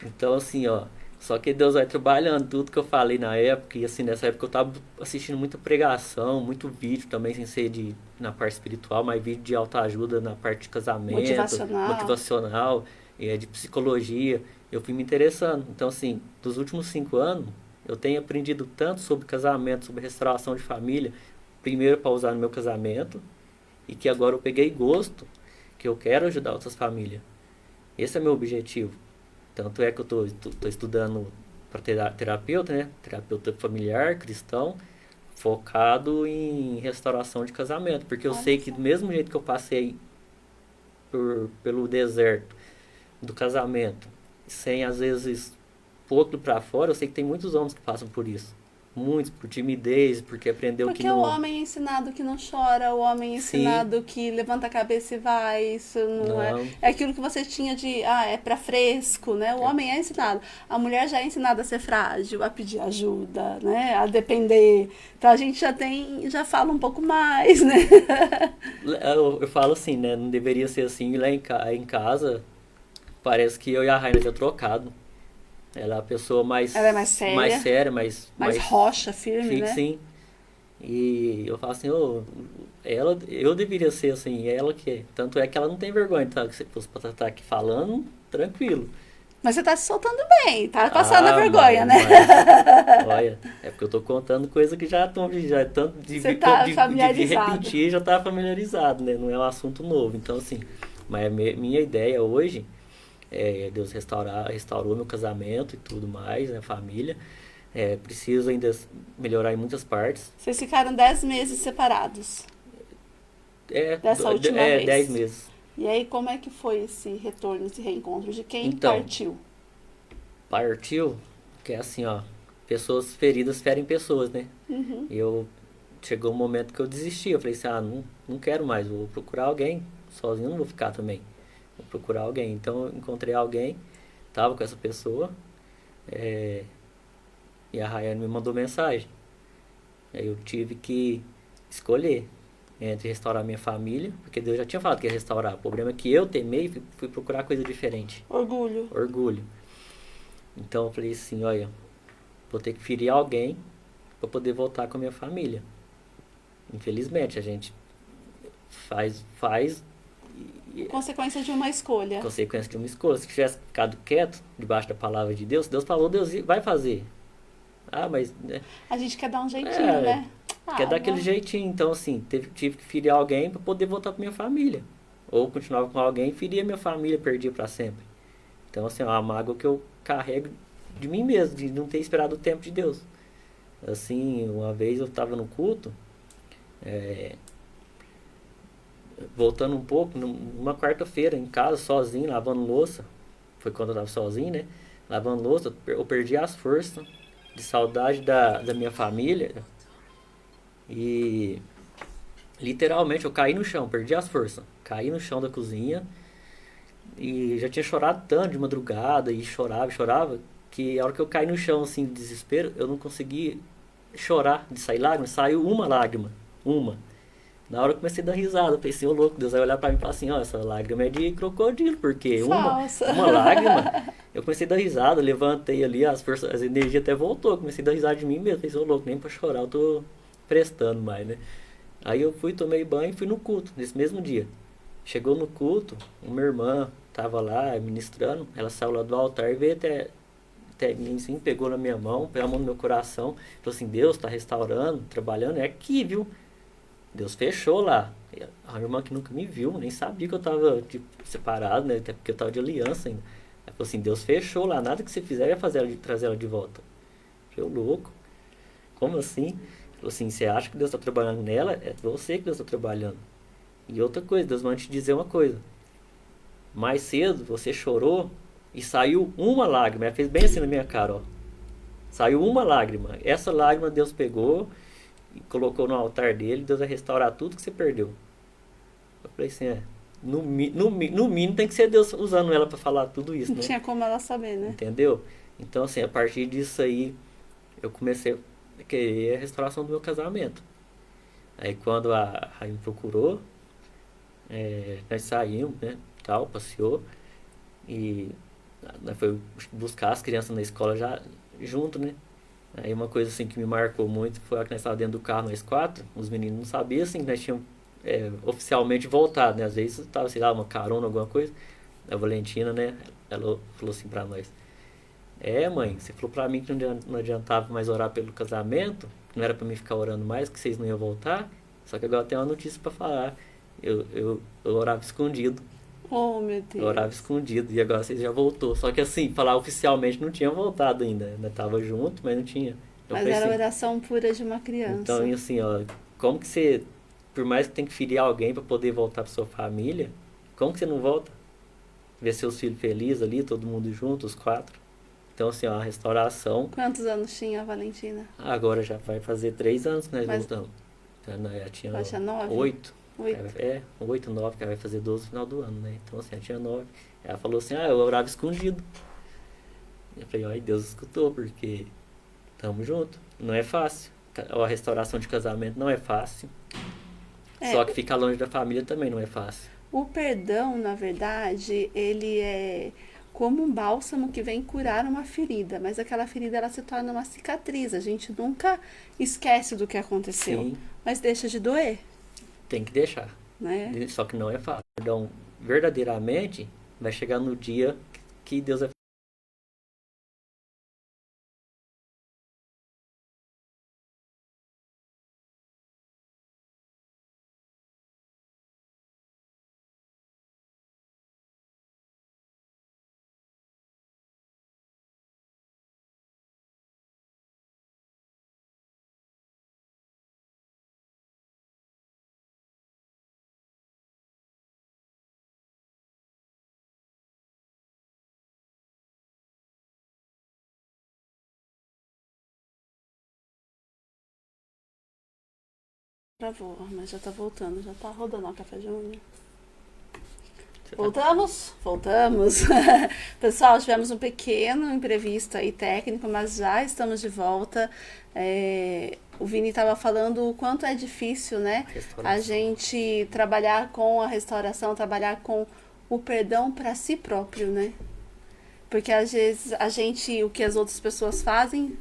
Então, assim, ó, só que Deus vai trabalhando tudo que eu falei na época, e assim, nessa época eu tava assistindo muita pregação, muito vídeo também, sem ser na parte espiritual, mas vídeo de autoajuda na parte de casamento, motivacional, de psicologia, eu fui me interessando. Então, assim, dos últimos 5 anos, eu tenho aprendido tanto sobre casamento, sobre restauração de família, primeiro para usar no meu casamento e que agora eu peguei gosto, que eu quero ajudar outras famílias. Esse é meu objetivo. Tanto é que eu tô estudando para terapeuta, né? Terapeuta familiar, cristão, focado em restauração de casamento. Porque eu Olha sei que só. do mesmo jeito que eu passei pelo deserto do casamento, sem às vezes pouco para fora, eu sei que tem muitos homens que passam por isso. Muitos, por timidez, porque aprendeu que Porque o não. homem é ensinado que não chora, o homem é Sim, ensinado que levanta a cabeça e vai, isso não é. não. É aquilo que você tinha de, é pra fresco, né? O homem é ensinado. A mulher já é ensinada a ser frágil, a pedir ajuda, né? A depender. Então a gente já fala um pouco mais, né? Eu falo assim, né? Não deveria ser assim. Lá em casa, parece que eu e a Raina já trocado. Ela é a pessoa Ela é mais mais séria, séria, mais rocha, firme, né? sim. E eu falo assim, eu deveria ser assim, ela que é. Tanto é que ela não tem vergonha, tá? Que se fosse pra estar aqui falando, tranquilo. Mas você tá se soltando bem, tá passando a Ah, vergonha, né? olha, é porque eu tô contando coisa que já tanto Você tá de familiarizado. repetir, já tá familiarizado, né? Não é um assunto novo. Então, assim, mas minha ideia hoje Deus restaurou meu casamento e tudo mais, né? Família. Preciso ainda melhorar em muitas partes. Vocês ficaram 10 meses separados dessa última vez. 10 meses. E aí, como é que foi esse retorno, esse reencontro? De quem Então, partiu? partiu, que é assim, ó, pessoas feridas ferem pessoas, né? Uhum. Chegou um momento que eu desisti, eu falei assim, não quero mais, vou procurar alguém, sozinho não vou ficar também, vou procurar alguém. Então eu encontrei alguém, tava com essa pessoa, e a Rayane me mandou mensagem. Aí eu tive que escolher entre restaurar minha família, porque Deus já tinha falado que ia restaurar. O problema é que eu temei e fui procurar coisa diferente. Orgulho. Orgulho. Então eu falei assim, olha, vou ter que ferir alguém para poder voltar com a minha família. Infelizmente, a gente faz Consequência de uma escolha. consequência de uma escolha. Se tivesse ficado quieto debaixo da palavra de Deus, Deus falou, Deus vai fazer. Mas né, A gente quer dar um jeitinho, É, né? quer dar aquele Vamos. jeitinho. Então, assim, tive que ferir alguém para poder voltar para minha família. Ou continuava com alguém, feria minha família, perdia para sempre. Então, assim, é uma mágoa que eu carrego de mim mesmo, de não ter esperado o tempo de Deus. Assim, uma vez eu estava no culto, voltando um pouco, numa quarta-feira, em casa, sozinho, lavando louça. Foi quando eu estava sozinho, né? Lavando louça, eu perdi as forças, de saudade da minha família. E literalmente eu caí no chão, perdi as forças. Caí no chão da cozinha e já tinha chorado tanto de madrugada e chorava, que a hora que eu caí no chão assim de desespero, eu não consegui chorar, de sair lágrima, saiu uma lágrima, uma. Na hora eu comecei a dar risada, eu pensei, ô louco, Deus vai olhar pra mim e falar assim, ó, essa lágrima é de crocodilo, porque Falsa. uma lágrima, eu comecei a dar risada, levantei ali, as forças, as energias até voltou, comecei a dar risada de mim mesmo, pensei, ô louco, nem pra chorar eu tô prestando mais, né? Aí eu fui, tomei banho e fui no culto, nesse mesmo dia. Chegou no culto, uma irmã tava lá ministrando, ela saiu lá do altar e veio até mim assim, pegou na minha mão, pegou a mão no meu coração, falou assim, Deus tá restaurando, trabalhando, é aqui, viu? Deus fechou lá. A irmã que nunca me viu, nem sabia que eu tava tipo, separado, né? Até porque eu tava de aliança ainda. Ela falou assim, Deus fechou lá, nada que você fizer vai fazer trazer ela de volta. Eu falei, louco, como assim? Ele falou assim, você acha que Deus está trabalhando nela? É você que Deus está trabalhando. E outra coisa, Deus vai te dizer uma coisa. Mais cedo você chorou e saiu uma lágrima. Ela fez bem assim na minha cara, ó. Saiu uma lágrima. Essa lágrima Deus pegou e colocou no altar dele. Deus vai restaurar tudo que você perdeu. Eu falei assim, no mínimo tem que ser Deus usando ela para falar tudo isso, Não né? tinha como ela saber, né? Entendeu? Então, assim, a partir disso aí, eu comecei a querer a restauração do meu casamento. Aí quando a Rainha me procurou, nós saímos, né, tal, passeou, e nós foi buscar as crianças na escola já junto, né? Aí uma coisa assim que me marcou muito foi a que nós estávamos dentro do carro, nós quatro, os meninos não sabiam assim que nós tínhamos oficialmente voltado, né? Às vezes estava, sei lá, uma carona, alguma coisa. A Valentina, né, ela falou assim pra nós, mãe, você falou pra mim que não adiantava mais orar pelo casamento, não era pra mim ficar orando mais, que vocês não iam voltar. Só que agora tem uma notícia pra falar. Eu orava escondido. Oh, meu Eu orava Deus. escondido e agora vocês já voltou. Só que assim, falar oficialmente não tinha voltado ainda. Ainda tava junto, mas não tinha. Eu Mas falei era a assim, oração pura de uma então criança. e assim, ó, como que você, por mais que tenha que ferir alguém pra poder voltar pra sua família, como que você não volta? Ver seus filhos felizes ali, todo mundo junto, os 4. Então assim, ó, a restauração, Quantos anos tinha a Valentina? agora já vai fazer 3 anos que nós Mas voltamos. Já tinha faixa 9? 8. 8. 8, 9, que ela vai fazer 12 no final do ano, né? Então assim, ela tinha 9. Ela falou assim, eu orava escondido. Eu falei, ai, Deus escutou, porque tamo junto. Não é fácil. A restauração de casamento não é fácil. É, Só que ficar longe da família também não é fácil. o perdão, na verdade, ele é como um bálsamo que vem curar uma ferida, mas aquela ferida ela se torna uma cicatriz. A gente nunca esquece do que aconteceu, Sim, mas deixa de doer, tem que deixar. né? Só que não é fácil. Perdão, verdadeiramente, vai chegar no dia que Deus vai Travou, mas já tá voltando, já tá rodando o café Júnior. Você tá- Voltamos? Voltamos. Pessoal, tivemos um pequeno imprevisto aí técnico, mas já estamos de volta. O Vini estava falando o quanto é difícil, né? A restauração. gente trabalhar com a restauração, trabalhar com o perdão para si próprio, né? Porque às vezes a gente, o que as outras pessoas fazem,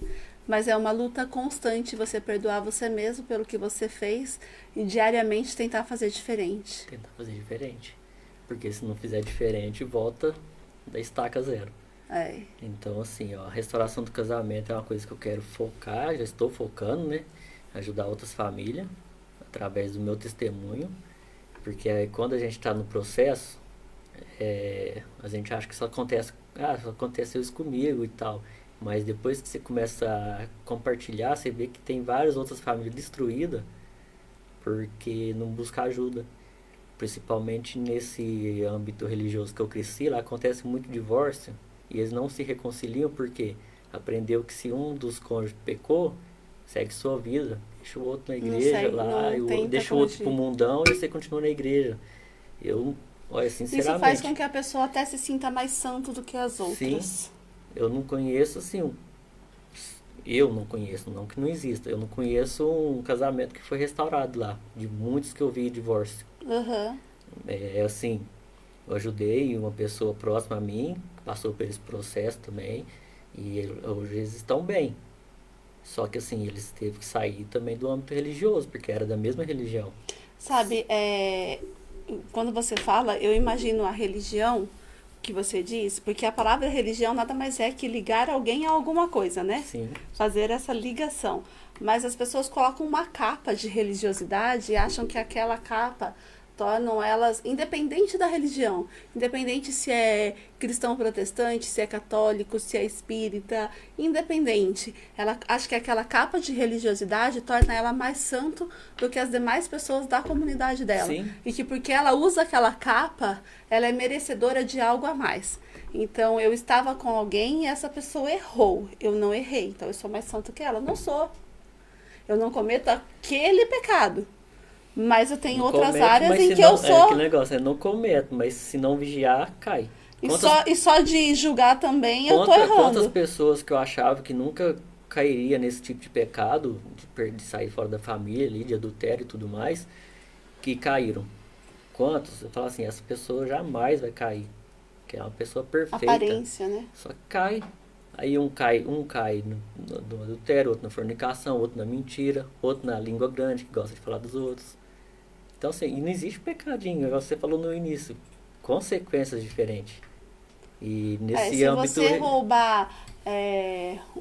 mas é uma luta constante você perdoar você mesmo pelo que você fez e diariamente tentar fazer diferente. Tentar fazer diferente. Porque se não fizer diferente, volta da estaca zero. É. Então, assim, ó, a restauração do casamento é uma coisa que eu quero focar, já estou focando, né? Ajudar outras famílias através do meu testemunho. Porque aí, quando a gente está no processo, a gente acha que só aconteceu isso comigo e tal. Mas depois que você começa a compartilhar, você vê que tem várias outras famílias destruídas porque não busca ajuda. Principalmente nesse âmbito religioso que eu cresci, lá acontece muito divórcio e eles não se reconciliam porque aprendeu que se um dos cônjuges pecou, segue sua vida, deixa o outro na Não igreja sei, lá, não tenta deixa o outro pro corrigir. mundão e você continua na igreja. Olha, Isso faz com sinceramente, que a pessoa até se sinta mais santo do que as sim, outras. eu não conheço assim, eu não conheço, não que não exista, eu não conheço um casamento que foi restaurado lá, de muitos que eu vi divórcio. Aham. É assim, eu ajudei uma pessoa próxima a mim, que passou por esse processo também, e hoje eles estão bem. Só que assim, eles teve que sair também do âmbito religioso, porque era da mesma religião. Sabe, quando você fala, eu imagino a religião que você diz, porque a palavra religião nada mais é que ligar alguém a alguma coisa, né? Sim, Fazer essa ligação. Mas as pessoas colocam uma capa de religiosidade e acham que aquela capa tornam elas independente da religião, independente se é cristão protestante, se é católico, se é espírita, independente. Ela acha que aquela capa de religiosidade torna ela mais santo do que as demais pessoas da comunidade dela. sim, E que porque ela usa aquela capa, ela é merecedora de algo a mais. Então eu estava com alguém e essa pessoa errou. Eu não errei, então eu sou mais santo que ela. Não sou. Eu não cometo aquele pecado. Mas eu tenho não outras comete, áreas mas em se que eu não, sou. aquele negócio, não cometo, mas se não vigiar, cai. E só de julgar também eu tô Quantas errando. pessoas que eu achava que nunca cairia nesse tipo de pecado, de sair fora da família ali, de adultério e tudo mais, que caíram. Quantos? Eu falo assim, essa pessoa jamais vai cair. Que é uma pessoa perfeita. Aparência, né? Só que cai. Aí um cai no adultério, outro na fornicação, outro na mentira, outro na língua grande, que gosta de falar dos outros. Então assim, e não existe pecadinho, igual você falou no início. Consequências diferentes. E nesse Se âmbito. você roubar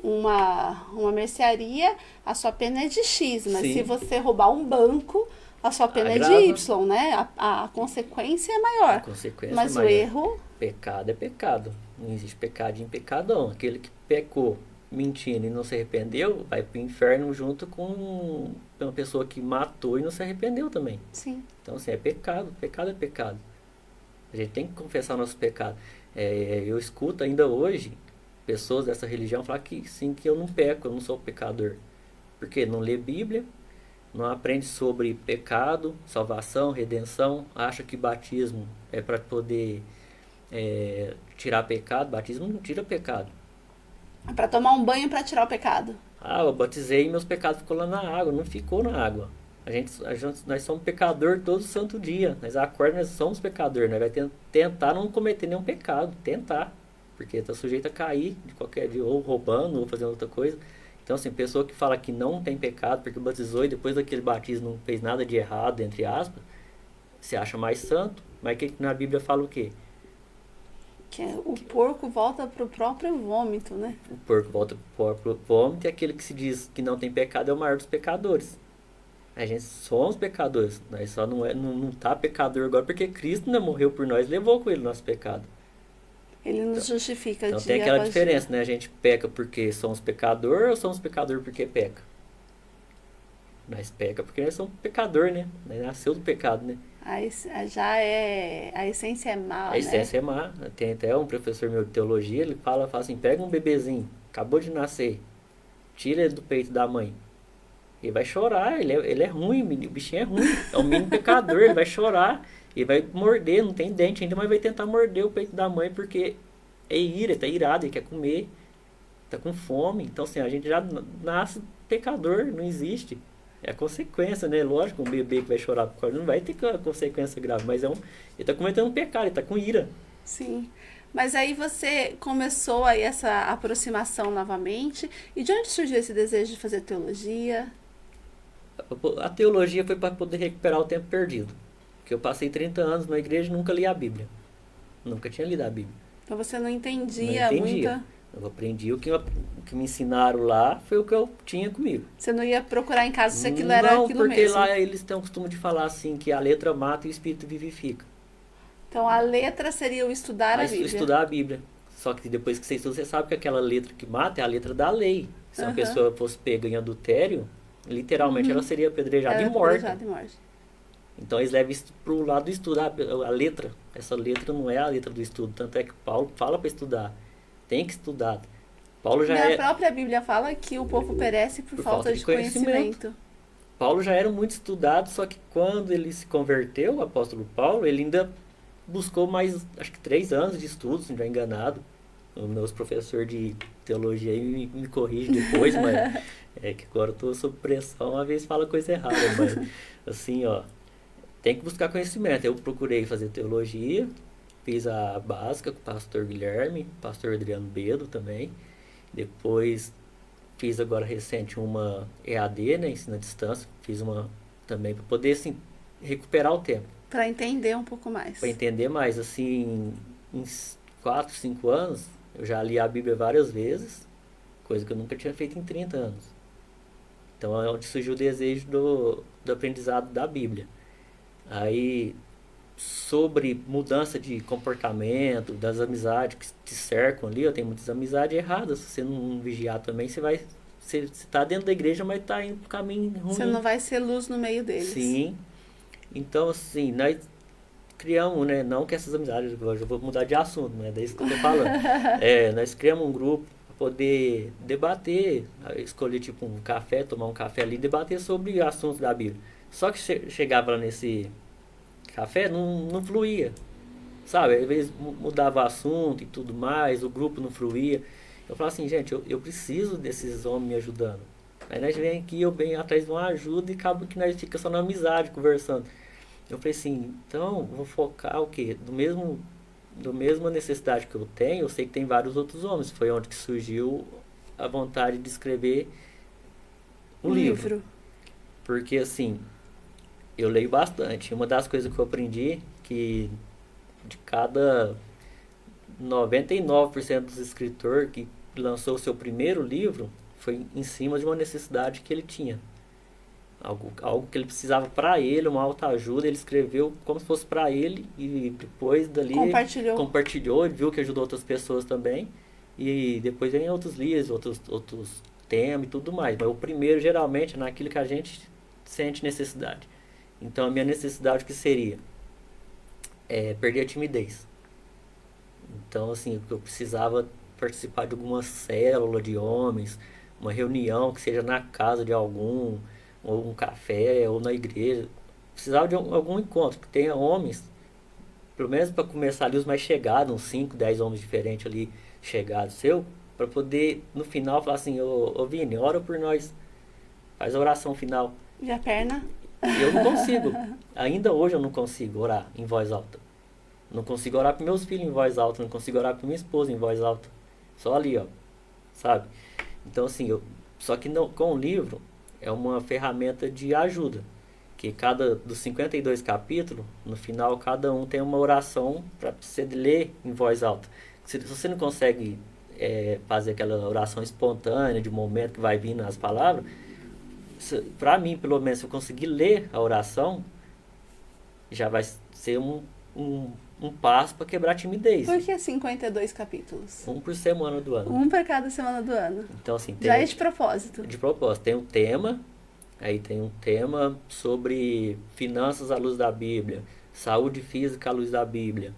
uma mercearia, a sua pena é de X, mas Sim. se você roubar um banco, a sua pena é de Agrava. Y, né? A consequência é maior. A consequência Mas é o maior. erro, Pecado é pecado. Não existe pecadinho, pecadão. Aquele que pecou mentindo e não se arrependeu, vai pro inferno junto com uma pessoa que matou e não se arrependeu também. sim. Então, assim, é pecado. Pecado é pecado. A gente tem que confessar nosso pecado. Eu escuto ainda hoje pessoas dessa religião falar que sim, que eu não peco, eu não sou pecador. Porque não lê Bíblia, não aprende sobre pecado, salvação, redenção, acha que batismo é para poder tirar pecado. Batismo não tira pecado. É para tomar um banho para tirar o pecado. Ah, eu batizei e meus pecados ficou lá na água. Não ficou na água. Nós somos pecador todo santo dia. Nós acordamos, nós somos pecador. Nós vai tentar não cometer nenhum pecado. Tentar. Porque está sujeito a cair de qualquer dia, ou roubando, ou fazendo outra coisa. Então, assim, pessoa que fala que não tem pecado porque batizou e depois daquele batismo não fez nada de errado, entre aspas, se acha mais santo. Mas que na Bíblia fala o quê? Que o porco volta pro próprio vômito, né? O porco volta pro próprio vômito e aquele que se diz que não tem pecado é o maior dos pecadores. A gente somos pecadores, nós só não tá pecador agora porque Cristo não morreu por nós, levou com ele o nosso pecado. Ele nos justifica Então dia tem aquela após diferença, dia. né? A gente peca porque somos pecador ou somos pecador porque peca? Nós peca porque nós somos pecador, né? Nós nasceu do pecado, né? A essência é má, A essência é má. Tem até um professor meu de teologia, ele fala assim, pega um bebezinho, acabou de nascer, tira ele do peito da mãe. Ele vai chorar, ele é ruim, o bichinho é ruim, é um mini pecador, ele vai chorar, ele vai morder, não tem dente ainda, mas vai tentar morder o peito da mãe porque é ira, ele tá irado, ele quer comer, tá com fome. Então assim, a gente já nasce pecador, não existe. É a consequência, né? Lógico, um bebê que vai chorar por causa não vai ter consequência grave, mas ele tá cometendo um pecado, ele tá com ira. Sim. Mas aí você começou aí essa aproximação novamente. E de onde surgiu esse desejo de fazer teologia? A teologia foi para poder recuperar o tempo perdido. Porque eu passei 30 anos na igreja e nunca li a Bíblia. Nunca tinha lido a Bíblia. Então você não Não entendia entendia. muita. Eu aprendi o que me ensinaram lá, foi o que eu tinha comigo. Você não ia procurar em casa se aquilo era Não, aquilo porque mesmo. lá eles têm o costume de falar assim, que a letra mata e o espírito vivifica. Então a letra seria o estudar a Mas Bíblia. estudar a Bíblia. Só que depois que você estuda, você sabe que aquela letra que mata é a letra da lei. Se uma Aham. pessoa fosse pega em adultério, literalmente ela seria apedrejada Era e morta. apedrejada e morte. Então eles levam isso para o lado do estudo. A letra, essa letra não é a letra do estudo. Tanto é que Paulo fala para estudar. Tem que estudar. Paulo já E a própria Bíblia fala que o povo perece por falta de conhecimento. Paulo já era muito estudado, só que quando ele se converteu, o apóstolo Paulo, ele ainda buscou mais, acho que 3 anos de estudo, se não estiver enganado. Os meus professores de teologia aí me corrigem depois, mas é que agora eu estou sob pressão, às vezes fala coisa errada, mas assim, ó, tem que buscar conhecimento. Eu procurei fazer teologia, fiz a básica com o pastor Guilherme, pastor Adriano Bedo também. Depois fiz agora recente uma EAD, né, ensino à distância, fiz uma também para poder assim recuperar o tempo, Para entender um pouco mais. para entender mais. Assim, em 4, 5 anos eu já li a Bíblia várias vezes, coisa que eu nunca tinha feito em 30 anos. Então é onde surgiu o desejo do aprendizado da Bíblia. Aí, sobre mudança de comportamento, das amizades que te cercam ali, eu tenho muitas amizades erradas. Se você não vigiar também, você está dentro da igreja, mas está indo para um caminho ruim. Você não vai ser luz no meio deles. Sim. Então, assim, nós criamos, né? Não que essas amizades, eu já vou mudar de assunto, não é daí que eu tô falando. Nós criamos um grupo para poder debater, escolher tipo um café, tomar um café ali, debater sobre assuntos da Bíblia. Só que chegava lá nesse café, não fluía, sabe? Às vezes mudava assunto e tudo mais, o grupo não fluía. Eu falava assim, gente, eu preciso desses homens me ajudando. Aí nós vem aqui, eu venho atrás de uma ajuda e acaba que nós fica só na amizade, conversando. Eu falei assim, então, vou focar o quê? Do mesma necessidade que eu tenho, eu sei que tem vários outros homens. Foi onde que surgiu a vontade de escrever o livro. Porque assim, eu leio bastante. Uma das coisas que eu aprendi que de cada 99% dos escritores que lançou o seu primeiro livro foi em cima de uma necessidade que ele tinha. Algo que ele precisava para ele, uma autoajuda. Ele escreveu como se fosse para ele e depois dali compartilhou, viu que ajudou outras pessoas também. E depois vem outros livros, outros temas e tudo mais. Mas o primeiro, geralmente, é naquilo que a gente sente necessidade. Então, a minha necessidade que seria perder a timidez. Então, assim, eu precisava participar de alguma célula de homens, uma reunião que seja na casa de algum, ou um café, ou na igreja. Precisava de algum encontro que tenha homens, pelo menos para começar ali os mais chegados, uns 5, 10 homens diferentes ali chegados para poder no final falar assim, ô Vini, ora por nós, faz a oração final. E a perna? Eu não consigo, ainda hoje eu não consigo orar em voz alta. Não consigo orar para meus filhos em voz alta, não consigo orar para minha esposa em voz alta. Só ali, ó, sabe? Então assim, só que não, com o livro é uma ferramenta de ajuda, que cada dos 52 capítulos, no final cada um tem uma oração para você ler em voz alta. Se você não consegue fazer aquela oração espontânea, de momento que vai vindo as palavras, para mim, pelo menos, se eu conseguir ler a oração, já vai ser um passo para quebrar a timidez. Por que 52 capítulos? Um por semana do ano. Um por cada semana do ano. Então, assim, já é de propósito. De propósito. Tem um tema, aí tem um tema sobre finanças à luz da Bíblia, saúde física à luz da Bíblia.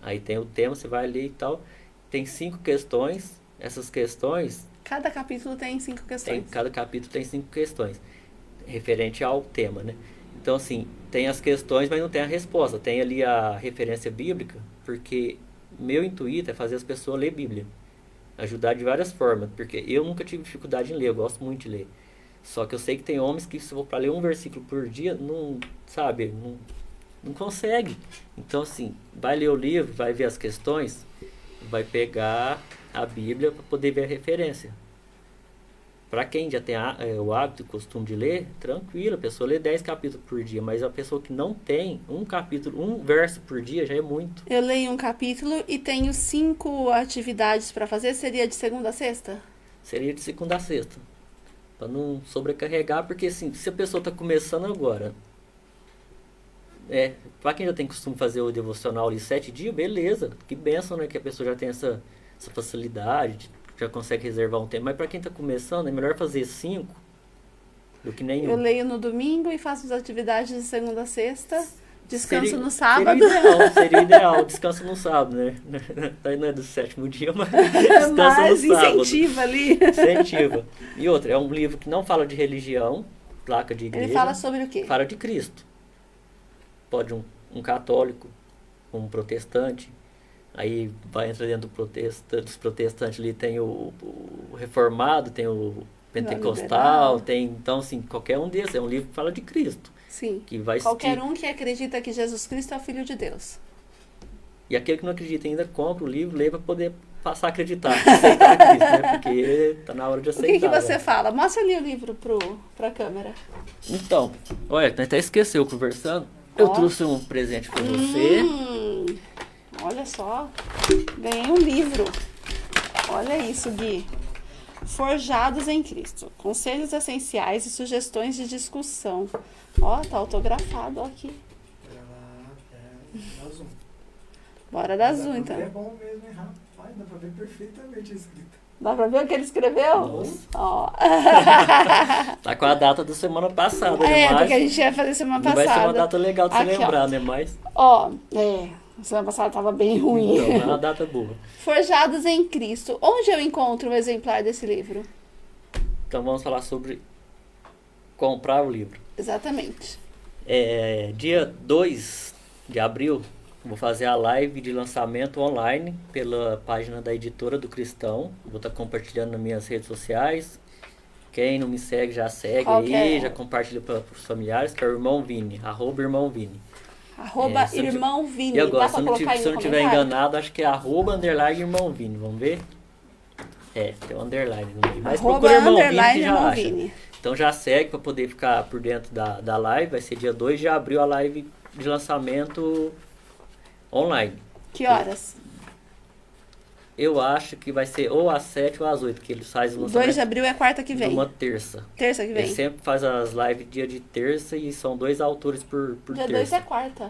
Aí tem o tema, você vai ler e tal. Tem 5 questões. Essas questões... Cada capítulo tem 5 questões. Cada capítulo tem 5 questões. Referente ao tema, né? Então, assim, tem as questões, mas não tem a resposta. Tem ali a referência bíblica, porque meu intuito é fazer as pessoas ler Bíblia. Ajudar de várias formas, porque eu nunca tive dificuldade em ler, eu gosto muito de ler. Só que eu sei que tem homens que, se for para ler um versículo por dia, não, sabe, não consegue. Então, assim, vai ler o livro, vai ver as questões, vai pegar a Bíblia para poder ver a referência. Para quem já tem o hábito, o costume de ler, tranquilo, a pessoa lê 10 capítulos por dia, mas a pessoa que não tem um verso por dia já é muito. Eu leio um capítulo e tenho 5 atividades para fazer, seria de segunda a sexta? Seria de segunda a sexta, para não sobrecarregar, porque assim, se a pessoa está começando agora, para quem já tem costume fazer o devocional de 7 dias, beleza, que bênção, né, que a pessoa já tem essa facilidade, já consegue reservar um tempo. Mas para quem está começando, é melhor fazer 5 do que nenhum. Eu leio no domingo e faço as atividades de segunda a sexta. Descanso no sábado. Seria ideal. Descanso no sábado, né? Não é do 7º dia, mas descansa no sábado. Incentiva ali. Incentiva. E outra, é um livro que não fala de religião, placa de igreja. Ele fala sobre o quê? Fala de Cristo. Pode um católico, um protestante. Aí vai entrar dentro dos protestantes ali, tem o reformado, tem o pentecostal, tem, então assim, qualquer um desses, é um livro que fala de Cristo. Sim, que vai qualquer um que acredita que Jesus Cristo é o Filho de Deus. E aquele que não acredita ainda, compra o livro, lê para poder passar a acreditar, aceitar Cristo, né? Porque tá na hora de aceitar. O que você fala? Mostra ali o livro pra câmera. Então, olha, até esqueceu conversando, eu trouxe um presente para você. Olha só, ganhei um livro. Olha isso, Gui. Forjados em Cristo. Conselhos essenciais e sugestões de discussão. Ó, tá autografado ó, aqui. Bora dar zoom, então. É bom mesmo, hein, rapaz? Dá pra ver perfeitamente a escrita. Dá pra ver o que ele escreveu? Nossa. Ó. Tá com a data da semana passada, né? Porque a gente ia fazer semana passada. Vai ser uma data legal de você lembrar, né? Mas... Ó, semana passada tava bem ruim. Então, é uma data boa. Forjados em Cristo. Onde eu encontro um exemplar desse livro? Então vamos falar sobre comprar o livro. Exatamente. Dia 2 de abril, vou fazer a live de lançamento online pela página da Editora do Cristão. Vou estar compartilhando nas minhas redes sociais. Quem não me segue já segue já compartilha para os familiares, que é o Irmão Vini, @IrmãoVini. @Irmão Vini. E agora, se eu não estiver enganado, acho que é @Irmão Vini. Vamos ver? Tem um underline no meio. Mas procura Irmão Vini que já acha. Então já segue para poder ficar por dentro da live. Vai ser dia 2 de abril a live de lançamento online. Que horas? Eu acho que vai ser ou às 7 ou às 8, que ele faz o 2 de abril é quarta que vem. Uma terça. Terça que vem. Ele sempre faz as lives dia de terça e são 2 autores por Dia terça. 2 é quarta.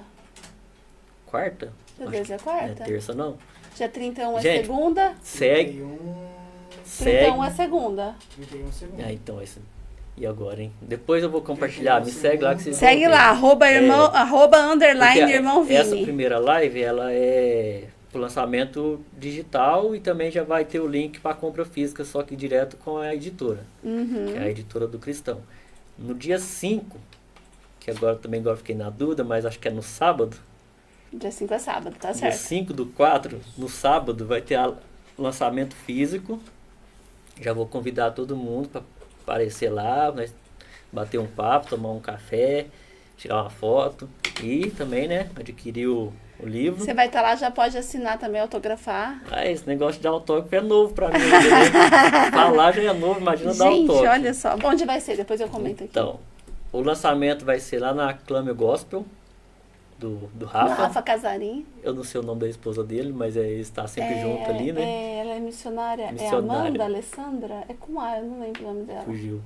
Quarta? Dia Acho 2 é que quarta. não é terça, não. Dia 31 é Gente, segunda. Segue. 31 é segunda. 31 segundos. Então, esse... E agora, hein? Depois eu vou compartilhar. Me segue lá que vocês Segue vão ver. lá, arroba underline Porque irmão essa Vini. primeira live, ela é pro lançamento digital e também já vai ter o link para compra física, só que direto com a editora, que é a editora do Cristão. No dia 5, que agora também fiquei na dúvida, mas acho que é no sábado. Dia 5 é sábado, tá Dia certo. 5/4, no sábado, vai ter lançamento físico. Já vou convidar todo mundo para aparecer lá, nós bater um papo, tomar um café, tirar uma foto e também, né, adquirir o livro. Você vai estar lá, já pode assinar também, autografar. Ah, esse negócio de autógrafo é novo pra mim. Né? Falar já é novo, imagina dar Gente, autógrafo. olha só. Onde vai ser? Depois eu comento aqui. Então, o lançamento vai ser lá na Clame Gospel, do Rafa. Rafa Casarim. Eu não sei o nome da esposa dele, mas ele está sempre junto ali, né? Ela é missionária. É Amanda, Alessandra? É com A, eu não lembro o nome dela. Fugiu.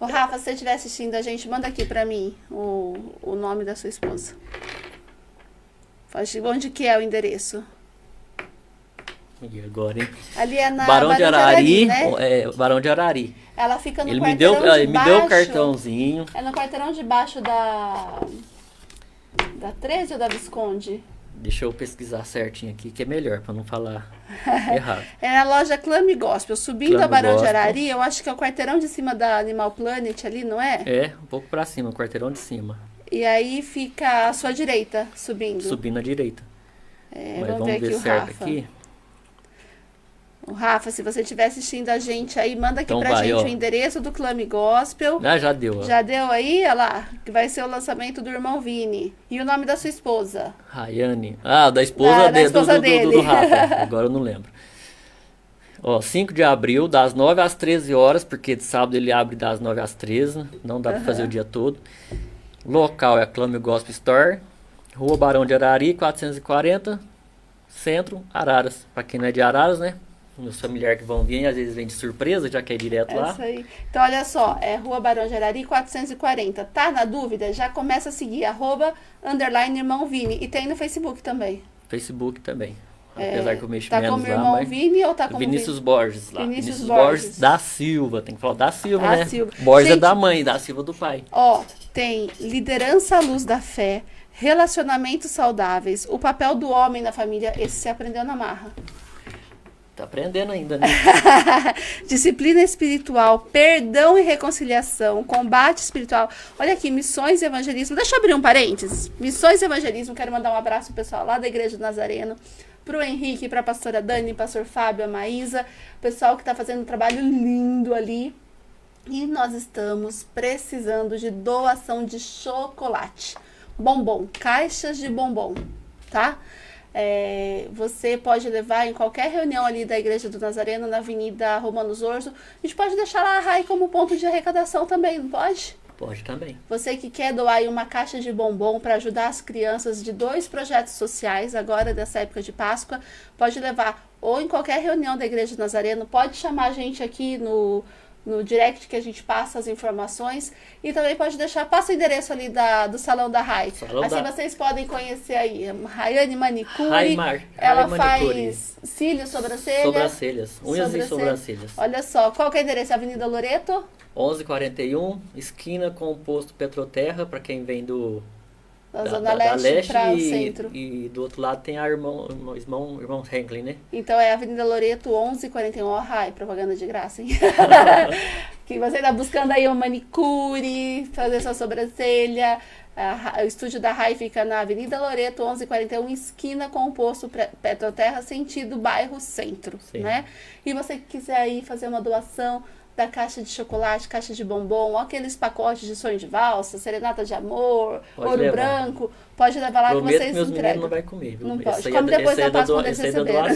Ô, Rafa, se você estiver assistindo a gente, manda aqui pra mim o nome da sua esposa. Onde que é o endereço? E agora, hein? Ali é na Barão de Arari, né? Barão de Arari. Ela fica no Ele quarteirão de baixo. me deu o cartãozinho. É no quarteirão de baixo da 13 ou da Visconde? Deixa eu pesquisar certinho aqui, que é melhor, pra não falar errado. É na loja Clame Gospel. Subindo Clame a Barão de Gospel. Arari, eu acho que é o quarteirão de cima da Animal Planet ali, não é? É, um pouco pra cima, o quarteirão de cima. E aí fica à sua direita, subindo. Subindo à direita. Mas Vamos ver aqui o certo Rafa. aqui. O Rafa, se você estiver assistindo a gente aí, manda aqui Então pra vai, gente ó. o endereço do Clame Gospel. Ah, já deu, ó. Já deu aí? Olha lá, que vai ser o lançamento do irmão Vini. E o nome da sua esposa? Rayane. Ah, da esposa, Da esposa dele. do Rafa. Agora eu não lembro. Ó, 5 de abril, das 9 às 13 horas, porque de sábado ele abre das 9 às 13, não dá pra fazer o dia todo. Local é a Clame Gospel Store, Rua Barão de Arari, 440, Centro, Araras. Pra quem não é de Araras, né? Meus familiares que vão vir, às vezes vem de surpresa, já que é direto lá. Essa aí. Então, olha só, é Rua Barão de Arari, 440. Tá na dúvida? Já começa a seguir, @_ irmão Vini. E tem no Facebook também. Facebook também. Apesar que eu mexo Tá menos como lá, irmão mas... Vini ou tá como Vinícius Borges lá. Vinícius Vinícius Borges. Borges da Silva. Tem que falar da Silva, Da né? Silva. Borges Gente, é da mãe, da Silva do pai. Ó, tem liderança à luz da fé, relacionamentos saudáveis, o papel do homem na família, esse você aprendeu na marra. Tá aprendendo ainda, né? Disciplina espiritual, perdão e reconciliação, combate espiritual. Olha aqui, missões e evangelismo. Deixa eu abrir um parênteses. Missões e evangelismo, quero mandar um abraço pro pessoal lá da Igreja do Nazareno, pro Henrique, pra pastora Dani, pastor Fábio, a Maísa, pessoal que tá fazendo um trabalho lindo ali. E nós estamos precisando de doação de chocolate. Bombom, caixas de bombom, tá? Você pode levar em qualquer reunião ali da Igreja do Nazareno, na Avenida Romanos Orzo. A gente pode deixar lá a RAI como ponto de arrecadação também, não pode? Pode também. Você que quer doar aí uma caixa de bombom para ajudar as crianças de 2 projetos sociais, agora dessa época de Páscoa, pode levar ou em qualquer reunião da Igreja do Nazareno, pode chamar a gente aqui no direct que a gente passa as informações e também pode passa o endereço ali do Salão da Rai. Assim vocês podem conhecer aí, Rayane Manicure, ela faz cílios, sobrancelhas, unhas e sobrancelhas. Olha só, qual que é o endereço? Avenida Loreto? 1141, esquina com o posto Petroterra, para quem vem da Zona Leste para o centro. E do outro lado tem a irmão Henklin, né? Então é Avenida Loreto 1141. Ó, Rai, propaganda de graça, hein? Que você tá buscando aí uma manicure, fazer sua sobrancelha. O estúdio da Rai fica na Avenida Loreto 1141, esquina com o posto Petroterra, sentido bairro Centro, né? E você que quiser aí fazer uma doação da caixa de chocolate, caixa de bombom, aqueles pacotes de sonho de valsa, serenata de amor, ouro branco, pode levar lá. Prometo que vocês meus entregam. Não vai comer, viu? Não pode. Come depois da Páscoa quando eles receberam.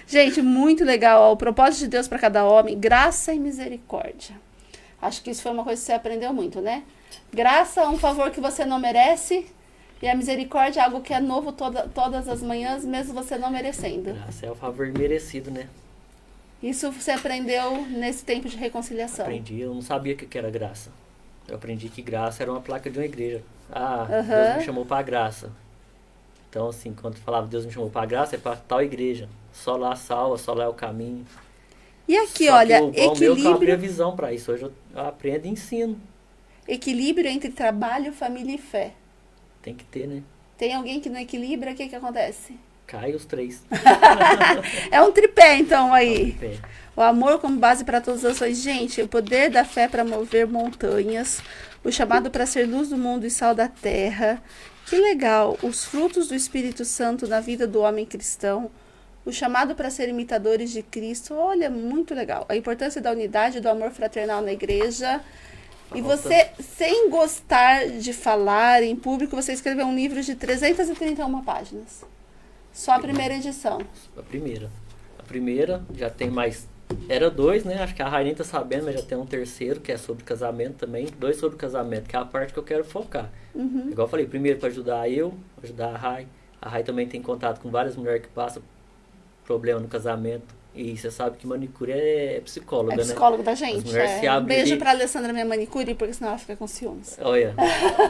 Gente, muito legal. Ó, o propósito de Deus para cada homem, graça e misericórdia. Acho que isso foi uma coisa que você aprendeu muito, né? Graça, um favor que você não merece. E a misericórdia é algo que é novo todas as manhãs, mesmo você não merecendo. Graça é o favor merecido, né? Isso você aprendeu nesse tempo de reconciliação. Aprendi, eu não sabia o que era graça. Eu aprendi que graça era uma placa de uma igreja. Aham. Deus me chamou pra graça. Então, assim, quando falava Deus me chamou pra graça, é pra tal igreja. Só lá salva, só lá é o caminho. E aqui, Só olha, que o meu que eu abri a equilíbrio, visão pra isso. Hoje eu aprendo e ensino. equilíbrio entre trabalho, família e fé. Tem que ter, né? Tem alguém que não equilibra, o que que acontece? Cai os três. É um tripé, então, aí. Pé. O amor como base para todas as ações. Gente, o poder da fé para mover montanhas. O chamado para ser luz do mundo e sal da terra. Que legal. Os frutos do Espírito Santo na vida do homem cristão. O chamado para ser imitadores de Cristo. Olha, muito legal. A importância da unidade, do amor fraternal na igreja. E você, sem gostar de falar em público, você escreveu um livro de 331 páginas. Só a primeira edição. A primeira já tem mais. Era 2, né? Acho que a Rai nem tá sabendo, mas já tem um terceiro, que é sobre casamento também. 2 sobre casamento, que é a parte que eu quero focar. Igual eu falei, primeiro para ajudar eu, ajudar a Rai. A Rai também tem contato com várias mulheres que passam problema no casamento. E você sabe que manicure é psicóloga, É né? psicólogo da As gente. mulheres se Um abrem beijo ali. pra Alessandra, minha manicure, porque senão ela fica com ciúmes. Olha,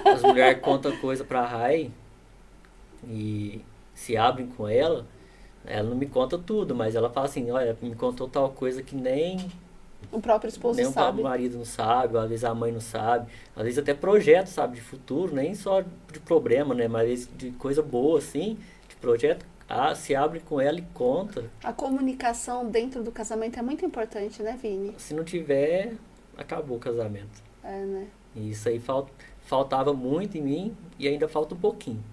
as mulheres contam coisa pra Rai e se abrem com ela. Ela não me conta tudo, mas ela fala assim, olha, me contou tal coisa que nem O próprio esposo nem o sabe. marido não sabe, ou às vezes a mãe não sabe, às vezes até projeto, sabe, de futuro, nem só de problema, né, mas às vezes de coisa boa, assim, de projeto, se abre com ela e conta. A comunicação dentro do casamento é muito importante, né, Vini? Se não tiver, acabou o casamento. É, né? E isso aí faltava muito em mim e ainda falta um pouquinho.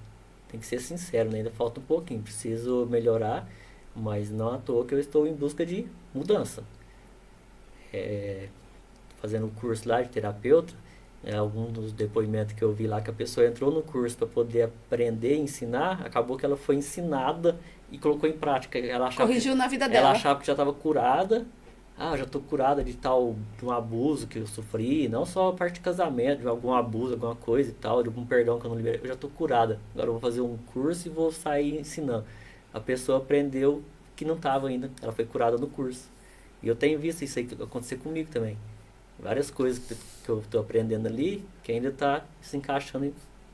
Tem que ser sincero, né? Ainda falta um pouquinho. Preciso melhorar, mas não à toa que eu estou em busca de mudança. Fazendo um curso lá de terapeuta, algum dos depoimentos que eu vi lá, que a pessoa entrou no curso para poder aprender e ensinar, acabou que ela foi ensinada e colocou em prática. Ela achava Corrigiu na vida ela dela. achava que já estava curada. Eu já estou curada de um abuso que eu sofri, não só a parte de casamento, de algum abuso, alguma coisa e tal, de algum perdão que eu não liberei. Eu já estou curada. Agora eu vou fazer um curso e vou sair ensinando. A pessoa aprendeu que não estava ainda. Ela foi curada no curso. E eu tenho visto isso aí acontecer comigo também. Várias coisas que eu estou aprendendo ali, que ainda está se encaixando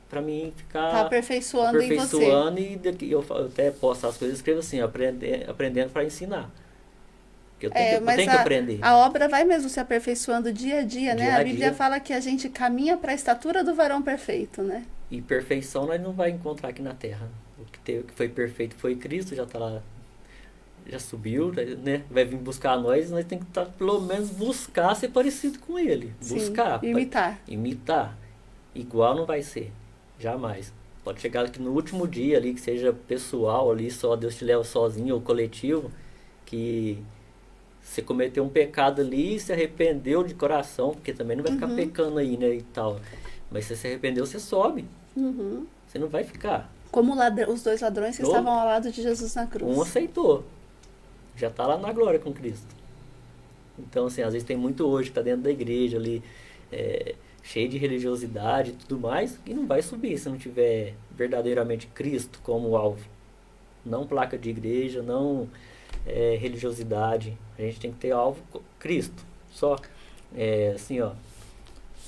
para mim ficar Tá aperfeiçoando em você. aperfeiçoando. E daqui eu até posto as coisas e escrevo assim, aprendendo para ensinar. Porque eu tenho que aprender. A obra vai mesmo se aperfeiçoando dia a dia, né? Dia a A Bíblia dia. fala que a gente caminha para a estatura do varão perfeito, né? E perfeição nós não vai encontrar aqui na Terra. O que foi perfeito foi Cristo, já está lá, já subiu, né? Vai vir buscar nós tem que pelo menos buscar ser parecido com Ele. Sim, Buscar. imitar. Imitar. Igual não vai ser. Jamais. Pode chegar aqui no último dia ali, que seja pessoal ali, só Deus te leva sozinho ou coletivo, que você cometeu um pecado ali e se arrependeu de coração, porque também não vai ficar pecando aí, né, e tal. Mas se você se arrependeu, você sobe. Você não vai ficar. Como os 2 ladrões que estavam ao lado de Jesus na cruz. Um aceitou. Já está lá na glória com Cristo. Então, assim, às vezes tem muito hoje que está dentro da igreja ali, cheio de religiosidade e tudo mais, e não vai subir se não tiver verdadeiramente Cristo como alvo. Não placa de igreja, não religiosidade. A gente tem que ter alvo Cristo. Só, assim, ó,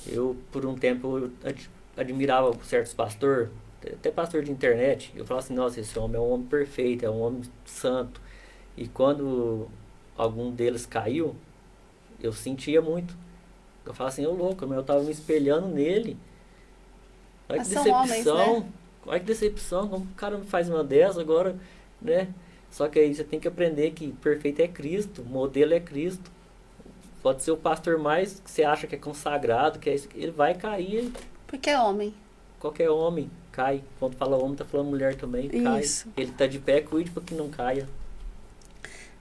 eu por um tempo eu admirava certos pastores, até pastor de internet, eu falava assim, nossa, esse homem é um homem perfeito, é um homem santo. E quando algum deles caiu, eu sentia muito. Eu falava assim, louco, mas eu estava me espelhando nele. Olha que São decepção. homens, né? Olha que decepção, como o cara me faz uma dessa agora, né? Só que aí você tem que aprender que perfeito é Cristo, o modelo é Cristo. Pode ser o pastor mais que você acha que é consagrado, que é isso, ele vai cair. Porque é homem. Qualquer homem cai. Quando fala homem, tá falando mulher também, cai. Isso. Ele tá de pé, cuide para que não caia.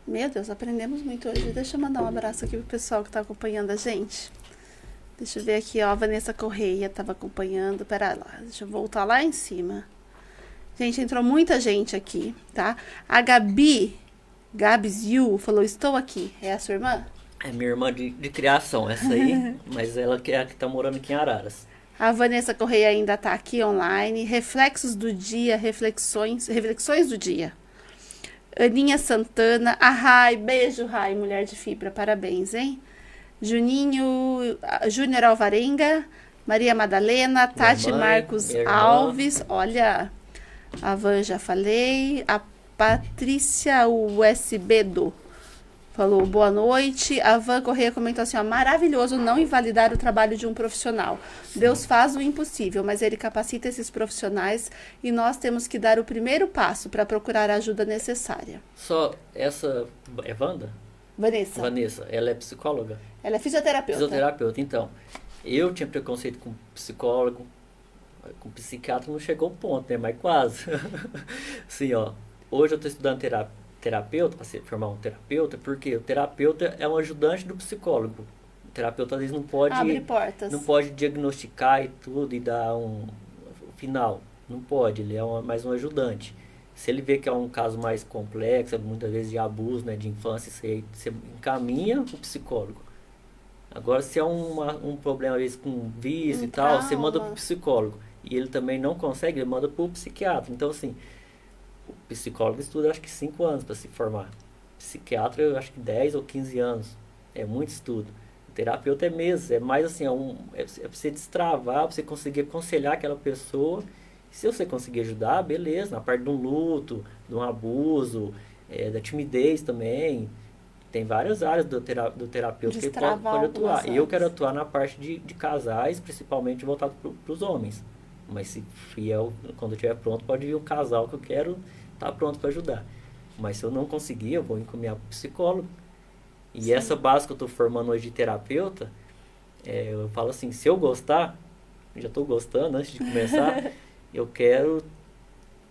Meu Deus, aprendemos muito hoje. Deixa eu mandar um abraço aqui pro pessoal que tá acompanhando a gente. Deixa eu ver aqui, ó. A Vanessa Correia tava acompanhando. Pera lá, deixa eu voltar lá em cima. Gente, entrou muita gente aqui, tá? A Gabs Yu, falou, estou aqui. É a sua irmã? É minha irmã de criação, essa aí. Mas ela que é a que tá morando aqui em Araras. A Vanessa Correia ainda está aqui online. Reflexos do dia, reflexões do dia. Aninha Santana. A Rai, beijo, Rai, mulher de fibra, parabéns, hein? Júnior Alvarenga. Maria Madalena. Tati mãe, Marcos minha irmã. Alves. Olha, a Van já falei. A Patrícia USB falou boa noite. A Van Correia comentou assim, ó, maravilhoso não invalidar o trabalho de um profissional. Sim. Deus faz o impossível, mas ele capacita esses profissionais e nós temos que dar o primeiro passo para procurar a ajuda necessária. Só essa é Wanda? Vanessa. Vanessa, ela é psicóloga? Ela é fisioterapeuta. Fisioterapeuta, então. Eu tinha preconceito com psicólogo, com psiquiatra não chegou ao ponto, né? Mas quase. Assim, ó, hoje eu estou estudando terapeuta, para se formar um terapeuta, porque o terapeuta é um ajudante do psicólogo. O terapeuta às vezes não pode... Abre portas. Não pode diagnosticar e tudo e dar um final. Não pode, ele é mais um ajudante. Se ele vê que é um caso mais complexo, muitas vezes de abuso, né, de infância, você encaminha o psicólogo. Agora, se é um problema, às vezes, com vício e tal, você manda para o psicólogo. E ele também não consegue, ele manda para o psiquiatra. Então, assim, o psicólogo estuda, acho que 5 anos para se formar. Psiquiatra, eu acho que 10 ou 15 anos. É muito estudo. O terapeuta é meses, é mais assim, é para você destravar, para você conseguir aconselhar aquela pessoa. Se você conseguir ajudar, beleza, na parte de um luto, de um abuso, da timidez também. Tem várias áreas do terapeuta que ele pode atuar. E eu quero atuar na parte de casais, principalmente voltado para os homens. Mas se quando eu estiver pronto, pode vir um casal que eu quero estar pronto para ajudar. Mas se eu não conseguir, eu vou encaminhar para o psicólogo. E Sim. essa base que eu estou formando hoje de terapeuta, eu falo assim, se eu gostar, já estou gostando antes de começar, eu quero...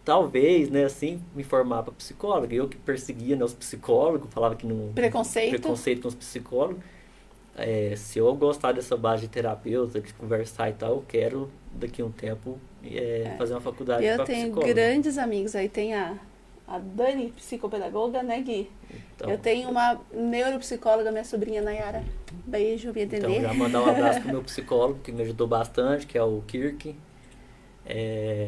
Talvez, né, assim, me formar para psicólogo. Eu que perseguia, né, os psicólogos, falava que não... Preconceito com os psicólogos. Se eu gostar dessa base de terapeuta, de conversar e tal, eu quero, daqui a um tempo, fazer uma faculdade para psicólogo. Eu tenho grandes amigos. Aí tem a Dani, psicopedagoga, né, Gui? Então, eu tenho uma neuropsicóloga, minha sobrinha Nayara. Beijo, me entender. Então, já mandar um abraço pro meu psicólogo, que me ajudou bastante, que é o Kirk.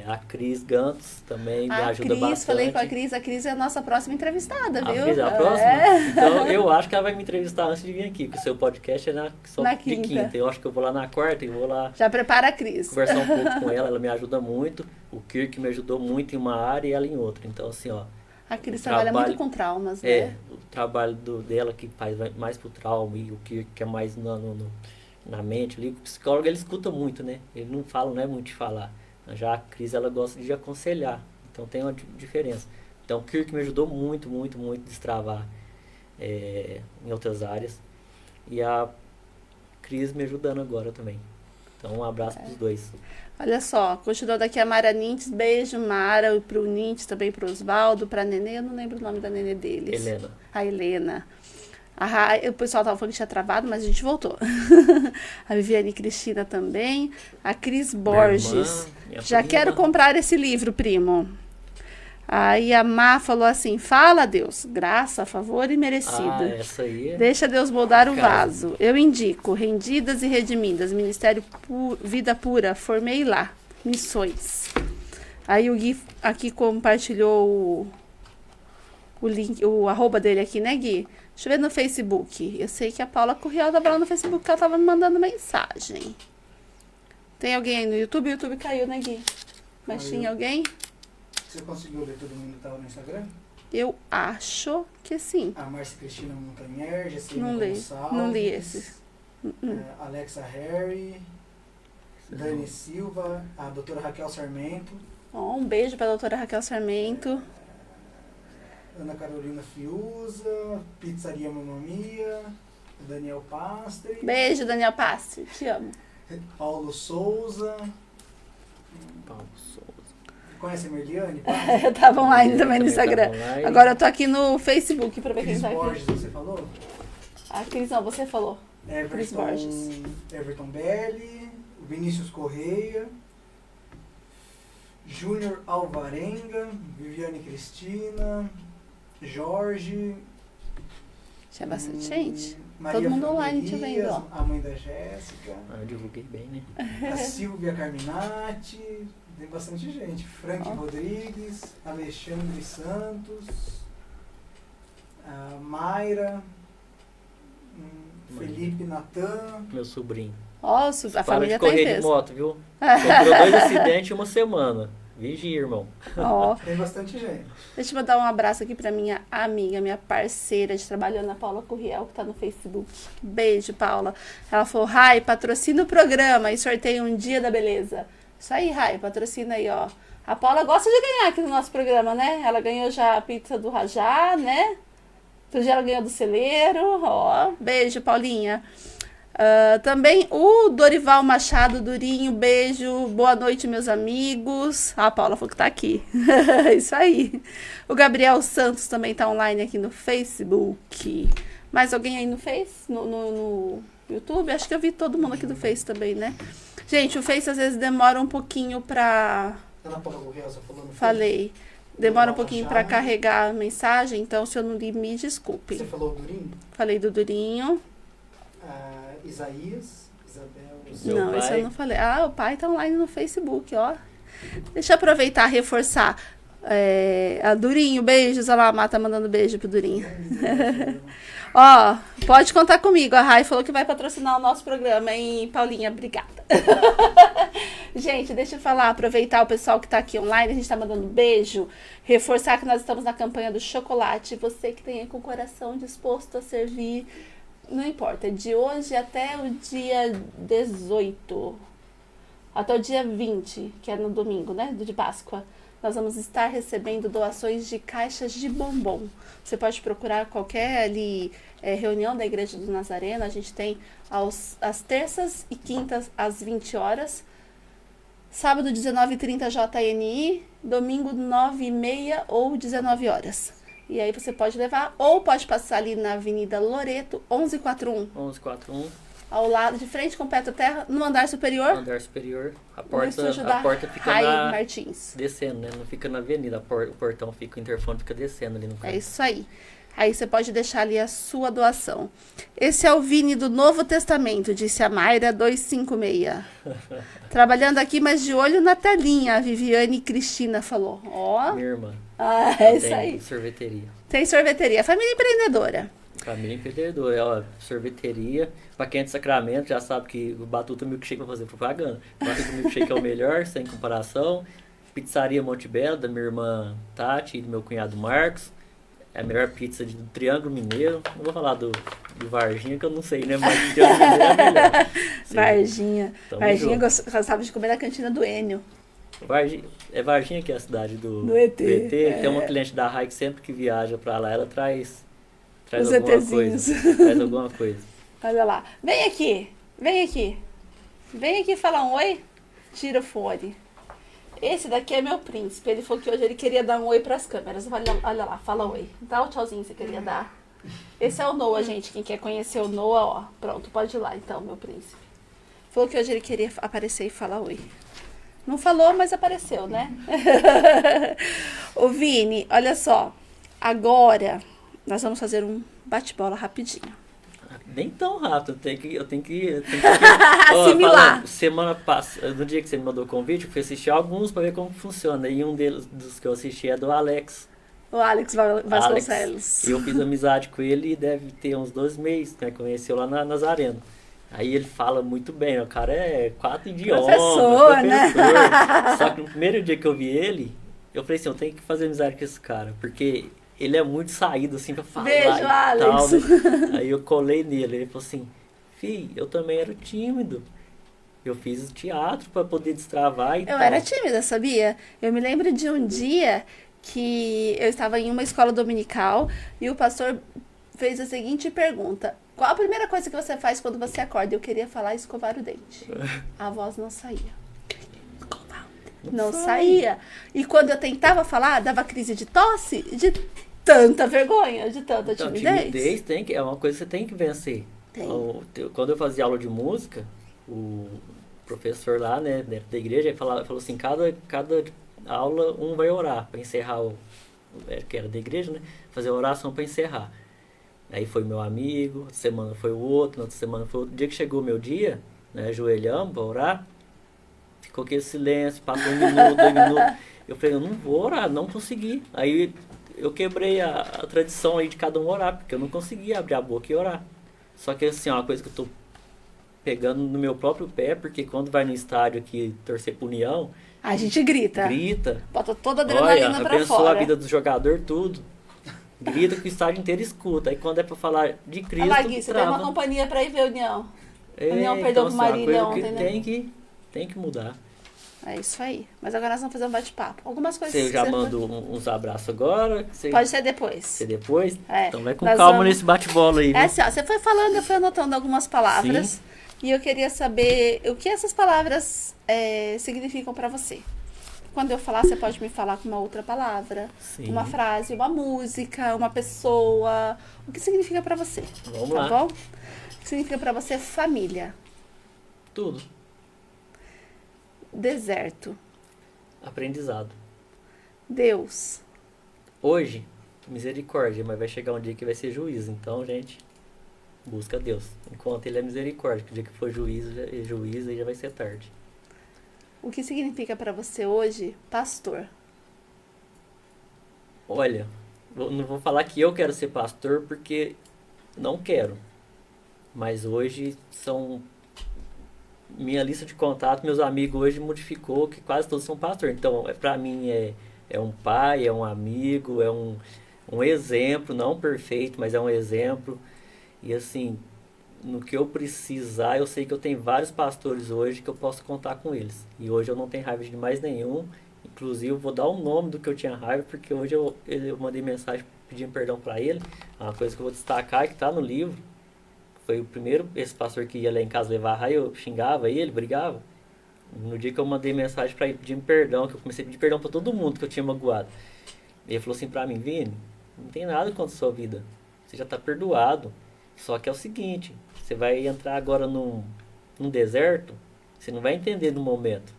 A Cris Gantz também me ajuda bastante. Falei com a Cris é a nossa próxima entrevistada, viu? A Cris é a próxima? Então eu acho que ela vai me entrevistar antes de vir aqui, porque o seu podcast é só de quinta. Eu acho que eu vou lá na quarta e vou lá... Já prepara a Cris. Conversar um pouco com ela me ajuda muito. O Kirk me ajudou muito em uma área e ela em outra. Então assim, ó... A Cris trabalha muito com traumas, né? O trabalho dela que faz mais pro trauma e o Kirk que é mais na mente ali. O psicólogo ele escuta muito, né? Ele não fala, não é muito de falar. Já a Cris, ela gosta de aconselhar. Então tem uma diferença. Então o Kirk me ajudou muito, muito, muito a destravar em outras áreas. E a Cris me ajudando agora também. Então um abraço pros dois. Olha só, continuando aqui a Mara Nintes. Beijo, Mara. E pro Nintes, também pro Osvaldo, pra Nenê. Eu não lembro o nome da Nenê deles. Helena. A Helena. O pessoal tava falando que tinha travado, mas a gente voltou. A Viviane Cristina também. A Cris Borges. Já quero comprar esse livro, primo. Aí a Má falou assim, fala Deus, graça, favor e merecido. Essa aí Deixa Deus moldar o vaso. Eu indico, Rendidas e Redimidas, Ministério Vida Pura, formei lá, missões. Aí o Gui aqui compartilhou o link, o arroba dele aqui, né, Gui? Deixa eu ver no Facebook. Eu sei que a Paula Correia estava lá no Facebook, que ela estava me mandando mensagem. Tem alguém aí no YouTube? O YouTube caiu, né, Gui? Mas tinha alguém? Você conseguiu ler todo mundo que estava no Instagram? Eu acho que sim. A Márcia Cristina Montanher, Jessica Gonçalves. Não li esses. Alexa Harry, Dani Silva, a doutora Raquel Sarmento. Um beijo para a doutora Raquel Sarmento. Ana Carolina Fiuza, Pizzaria Mamamia, Daniel Pastre. Beijo, Daniel Pastre, te amo. Paulo Souza. Conhece a Merliane? Tava online também no Instagram. Agora eu tô aqui no Facebook pra ver quem tá aqui. Borges, você falou? A Cris, não, você falou. Cris Borges. Everton Belli, Vinícius Correia, Júnior Alvarenga, Viviane Cristina, Jorge, Tinha bastante gente. Maria Todo mundo online te Flamerias, vendo, ó. a mãe da Jéssica, Eu divulguei bem, né? a Silvia Carminati, tem bastante gente. Frank Ó. Rodrigues, Alexandre Santos, a Mayra, Felipe Natan. Meu sobrinho. Ó, a Para família de tá em correr de peso. moto, viu? Comprou 2 acidentes em uma semana. Vigia, irmão. Ó, Tem bastante gente. deixa eu mandar um abraço aqui pra minha amiga, minha parceira de trabalho, Ana Paula Curriel, que tá no Facebook. Beijo, Paula. Ela falou, Rai, patrocina o programa e sorteia um dia da beleza. Isso aí, Rai, patrocina aí, ó. A Paula gosta de ganhar aqui no nosso programa, né? Ela ganhou já a pizza do Rajá, né? Outro dia ela ganhou do Celeiro, ó. Beijo, Paulinha. Também o Dorival Machado Durinho, beijo, boa noite, meus amigos. A Paula falou que tá aqui. Isso aí. O Gabriel Santos também tá online aqui no Facebook. Mais alguém aí no Face? No YouTube? Acho que eu vi todo mundo aqui do Face também, né? Gente, o Face às vezes demora um pouquinho pra... Ana Paula Correia, você falou no Falei. Demora um pouquinho pra Machado. carregar a mensagem, então se eu não li, me desculpe. Você falou Durinho? Falei do Durinho. Isaías, Isabel. Seu Não, esse pai. eu não falei. Ah, o pai tá online no Facebook, ó. Deixa eu aproveitar e reforçar. A Durinho, beijos. Olha lá, a Má tá mandando beijo pro Durinho. Ó, pode contar comigo. A Rai falou que vai patrocinar o nosso programa, hein, Paulinha? Obrigada. Gente, deixa eu falar, aproveitar o pessoal que tá aqui online, a gente tá mandando beijo, reforçar que nós estamos na campanha do chocolate. Você que tem aí com o coração disposto a servir, não importa, de hoje até o dia 18, até o dia 20, que é no domingo, né, de Páscoa, nós vamos estar recebendo doações de caixas de bombom. Você pode procurar qualquer ali reunião da Igreja do Nazareno. A gente tem às terças e quintas às 20 horas. Sábado 19h30 JNI. Domingo 9h30 ou 19 horas. E aí você pode levar ou pode passar ali na Avenida Loreto, 1141. 1141, Ao lado, de frente com o Petro Terra, no andar superior. andar superior. A No porta, estúdio a da porta fica Rai na... Martins. descendo, né? Não fica na avenida. O portão fica, o interfone fica descendo ali no canto. É isso aí. Aí você pode deixar ali a sua doação. Esse é o Vini do Novo Testamento, disse a Mayra 256. Trabalhando aqui, mas de olho na telinha, a Viviane Cristina falou. Ó, Minha irmã. é isso tem aí. sorveteria. Tem sorveteria. Família empreendedora. Família empreendedora, ó, sorveteria. Pra quem é de Sacramento já sabe que o Batuta Milkshake vai fazer propaganda. O Batuta Milkshake é o melhor, sem comparação. Pizzaria Montebello, da minha irmã Tati e do meu cunhado Marcos. É a melhor pizza do Triângulo Mineiro. Não vou falar do Varginha, que eu não sei, né? Mas o Triângulo Mineiro é melhor. Sim. Varginha. Tamo Varginha junto. gostava de comer na cantina do Enio. Varginha que é a cidade do ET. Tem uma cliente da Rai que sempre que viaja pra lá, ela traz Os alguma ETzinhos. coisa. Traz alguma coisa. Olha lá. Vem aqui. Vem aqui. Vem aqui falar um oi. Tira o fone. Esse daqui é meu príncipe. Ele falou que hoje ele queria dar um oi pras câmeras. Olha lá, fala oi. Dá o tchauzinho que você queria dar. Esse é o Noah, gente. Quem quer conhecer o Noah, ó. Pronto, pode ir lá então, meu príncipe. Falou que hoje ele queria aparecer e falar oi. Não falou, mas apareceu, né? Ô Vini, olha só. Agora nós vamos fazer um bate-bola rapidinho. Nem tão rápido, eu tenho que Assimilar. Semana passada, no dia que você me mandou o convite, eu fui assistir alguns pra ver como funciona. E um dos que eu assisti é do Alex. O Alex Vasconcelos. Eu fiz amizade com ele e deve ter uns 2 meses, né? Conheceu lá na Nazareno. Aí ele fala muito bem, o cara é 4 idiomas. Professor, né? Só que no primeiro dia que eu vi ele, eu falei assim, eu tenho que fazer amizade com esse cara, porque ele é muito saído, assim, pra falar Beijo, e tal, Alex. né? Aí eu colei nele, ele falou assim, eu também era tímido. Eu fiz teatro pra poder destravar e Eu tal. era tímida, sabia? Eu me lembro de um dia que eu estava em uma escola dominical e o pastor fez a seguinte pergunta: qual a primeira coisa que você faz quando você acorda? Eu queria falar escovar o dente. A voz não saía. Não saía. E quando eu tentava falar, dava crise de tosse, de tanta vergonha, de tanta Então, timidez. é uma coisa que você tem que vencer. Tem. Quando eu fazia aula de música, o professor lá, né, da igreja, ele falou assim, cada aula vai orar para encerrar que era da igreja, né, fazer a oração para encerrar. Aí foi meu amigo, outra semana foi o outro, na outra semana foi outro. O dia que chegou o meu dia, né, ajoelhamos para orar, ficou aquele silêncio, passou 1 minuto, 2 minutos. Eu falei, eu não vou orar, não consegui. Aí eu quebrei a tradição aí de cada um orar, porque eu não conseguia abrir a boca e orar. Só que assim, é uma coisa que eu tô pegando no meu próprio pé, porque quando vai no estádio aqui torcer pro União, A gente grita. grita, Bota toda a adrenalina olha, pra abençoa fora. a vida do jogador, tudo. Grita que o estádio inteiro escuta. Aí quando é pra falar de Cristo, Olha lá, Gui, você tem uma trava. companhia pra ir ver a União. É, União perdeu então, pro assim, uma Marília coisa que ontem, né? tem que mudar. É isso aí. Mas agora nós vamos fazer um bate-papo. Algumas coisas Você que já você manda uns abraços agora? Você, pode ser depois. você depois? É, Então vai com nós calma vamos- nesse bate-bola aí. É Viu? assim, ó, você foi falando, eu fui anotando algumas palavras. Sim. E eu queria saber o que essas palavras significam pra você. Quando eu falar, você pode me falar com uma outra palavra, Sim. uma frase, uma música, uma pessoa. O que significa pra você? Vamos Tá lá. bom? O que significa pra você família? Tudo. Deserto. Aprendizado. Deus. Hoje, misericórdia, mas vai chegar um dia que vai ser juízo. Então, gente, busca Deus. Enquanto Ele é misericórdia, que o dia que for juízo aí já vai ser tarde. O que significa pra você hoje pastor? Olha, não vou falar que eu quero ser pastor porque não quero. Mas hoje são... Minha lista de contato, meus amigos hoje modificou que quase todos são pastores. Então, pra mim é um pai, é um amigo, é um exemplo, não perfeito, mas é um exemplo. E assim, no que eu precisar, eu sei que eu tenho vários pastores hoje que eu posso contar com eles. E hoje eu não tenho raiva de mais nenhum. Inclusive, eu vou dar o nome do que eu tinha raiva, porque hoje eu mandei mensagem pedindo perdão para ele. Uma coisa que eu vou destacar é que está no livro. Foi o primeiro, esse pastor que ia lá em casa levar raiva, eu xingava ele, brigava. No dia que eu mandei mensagem para ele pedindo perdão, que eu comecei a pedir perdão para todo mundo que eu tinha magoado. Ele falou assim para mim, Vini, não tem nada contra a sua vida. Você já está perdoado. Só que é o seguinte, você vai entrar agora num deserto, você não vai entender no momento.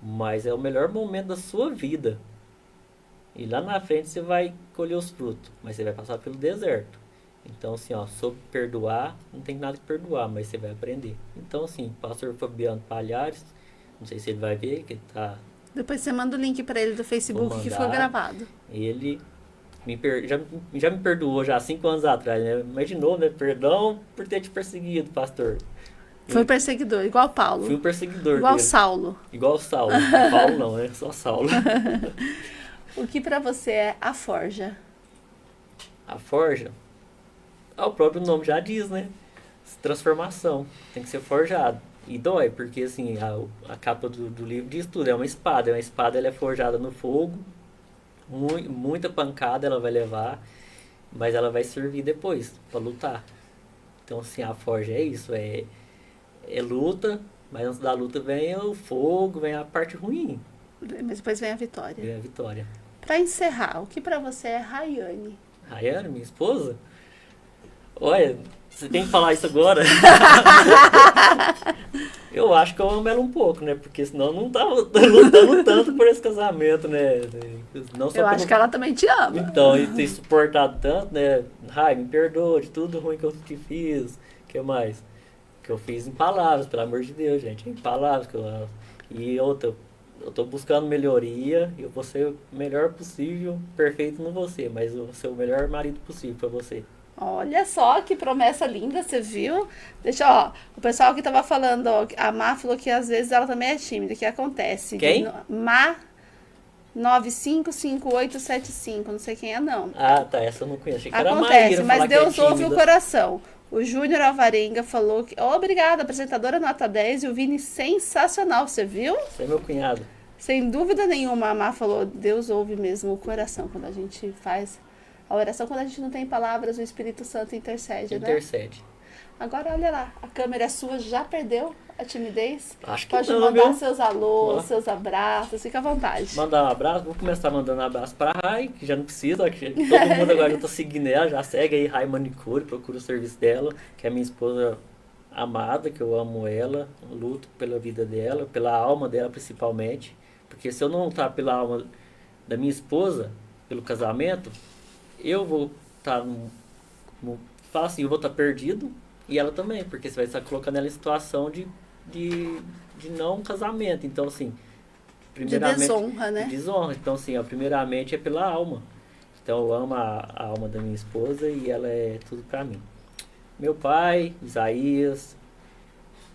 Mas é o melhor momento da sua vida. E lá na frente você vai colher os frutos. Mas você vai passar pelo deserto. Então, assim, ó, sobre perdoar, não tem nada que perdoar, mas você vai aprender. Então, assim, pastor Fabiano Palhares, não sei se ele vai ver, que ele tá... Depois você manda o link pra ele do Facebook Vou que mandar. foi gravado. Ele já me perdoou já há 5 anos atrás, né? Mas de novo, né? Perdão por ter te perseguido, pastor. Foi perseguidor, igual Paulo. Fui um perseguidor Igual dele. Saulo. Igual Saulo. Paulo não, né? Só Saulo. O que pra você é a forja? A forja, o próprio nome já diz, né? Transformação. Tem que ser forjado. E dói, porque assim, a capa do livro diz tudo. É uma espada. Uma espada ela é forjada no fogo. Muita pancada ela vai levar. Mas ela vai servir depois para lutar. Então, assim, a forja é isso. É luta. Mas antes da luta vem o fogo, vem a parte ruim. Mas depois vem a vitória. Vem a vitória. Pra encerrar, o que pra você é Rayane? Rayane, minha esposa? Olha, você tem que falar isso agora? Eu acho que eu amo ela um pouco, né? Porque senão eu não tava lutando tanto por esse casamento, né? Não só Eu acho que ela também te ama. Então, e ter suportado tanto, né? Rai, me perdoa de tudo ruim que eu te fiz. O que mais? Que eu fiz em palavras, pelo amor de Deus, gente. Em palavras. E outra, eu tô buscando melhoria. Eu vou ser o melhor possível, perfeito no você. Mas eu vou ser o melhor marido possível pra você. Olha só que promessa linda, você viu? Deixa, ó, o pessoal que tava falando, ó, a Má falou que às vezes ela também é tímida. O que acontece? Quem? Má 955875, não sei quem é não. Ah, tá, essa eu não conheço. Achei que era a Acontece, Maíra mas falar que é Deus ouve o tímida. coração. O Júnior Alvarenga falou que... Obrigada, apresentadora nota 10 e o Vini sensacional, você viu? Você é meu cunhado. Sem dúvida nenhuma, a Má falou, Deus ouve mesmo o coração quando a gente faz a oração, quando a gente não tem palavras, o Espírito Santo intercede, né? Intercede. Agora, olha lá, a câmera é sua, já perdeu a timidez? Acho que Pode não, mandar viu? seus alôs, Ó. seus abraços, fica à vontade. Mandar um abraço, vou começar mandando um abraço pra Rai, que já não precisa, que todo mundo agora já tá seguindo ela, já segue aí Rai Manicure, procura o serviço dela, que é minha esposa amada, que eu amo ela, luto pela vida dela, pela alma dela principalmente, porque se eu não lutar pela alma da minha esposa, pelo casamento, eu vou estar fala assim, eu vou estar perdido e ela também, porque você vai estar colocando ela em situação de não casamento. Então, assim, De primeiramente... desonra, né? De desonra. Então, assim, ó, primeiramente é pela alma. Então, eu amo a alma da minha esposa e ela é tudo pra mim. Meu pai, Isaías,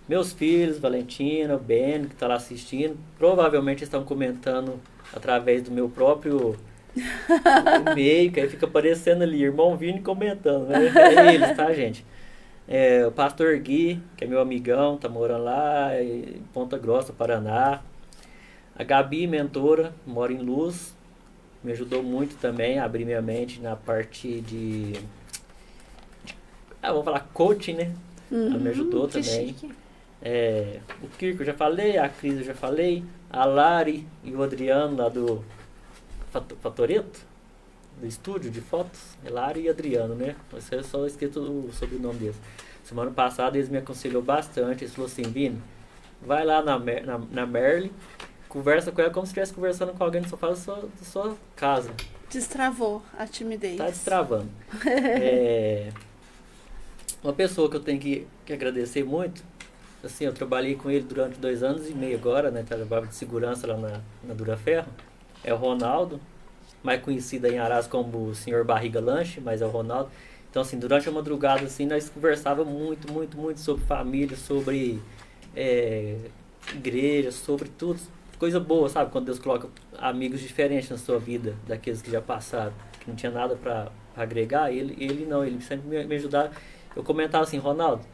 meus filhos, Valentina, Ben, que tá lá assistindo, provavelmente estão comentando através do meu próprio e-mail, que aí fica aparecendo ali, irmão Vini comentando, né? É eles, tá, gente? O pastor Gui, que é meu amigão, tá morando lá em Ponta Grossa, Paraná. A Gabi, mentora, mora em Luz, me ajudou muito também a abrir minha mente na parte vamos falar coaching, né? Ela me ajudou que também. chique. O Kirko eu já falei, a Cris eu já falei, a Lari e o Adriano lá do Fatoreto, do estúdio de fotos, é Lari e Adriano, né? Você é só escrito o sobrenome deles. Semana passada eles me aconselhou bastante, eles falaram assim, Vini, vai lá na Merle, conversa com ela como se estivesse conversando com alguém no sofá da sua casa. Destravou a timidez. Tá destravando. Uma pessoa que eu tenho que agradecer muito, assim, eu trabalhei com ele durante 2 anos e meio agora, né? Trabalhava de segurança lá na Duraferro. É o Ronaldo, mais conhecido em Aras como o Senhor Barriga Lanche, mas é o Ronaldo. Então, assim, durante a madrugada, assim, nós conversávamos muito sobre família, sobre igreja, sobre tudo. Coisa boa, sabe? Quando Deus coloca amigos diferentes na sua vida, daqueles que já passaram, que não tinha nada para agregar, ele sempre me ajudava. Eu comentava assim, Ronaldo,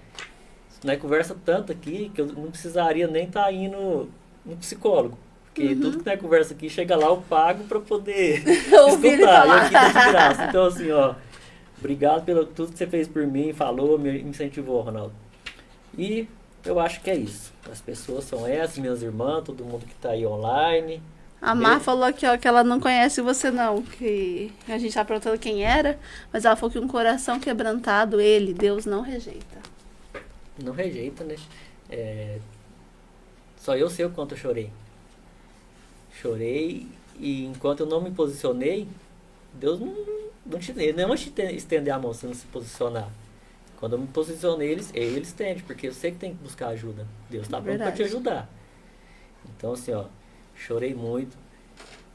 nós conversa tanto aqui que eu não precisaria nem estar indo no psicólogo. Porque tudo que nós conversa aqui, chega lá, eu pago para poder escutar. E aqui tá de graça. Então, assim, ó, obrigado pelo tudo que você fez por mim, falou, me incentivou, Ronaldo. E eu acho que é isso. As pessoas são essas, minhas irmãs, todo mundo que tá aí online. A Mar falou aqui, ó, que ela não conhece você não, que a gente tá perguntando quem era, mas ela falou que um coração quebrantado, Deus não rejeita. Não rejeita, né? Só eu sei o quanto eu chorei. Chorei e enquanto eu não me posicionei, Deus não estender a mão se não se posicionar. Quando eu me posicionei, ele estende, porque eu sei que tem que buscar ajuda. Deus tá pronto para te ajudar. Então, assim, ó, chorei muito.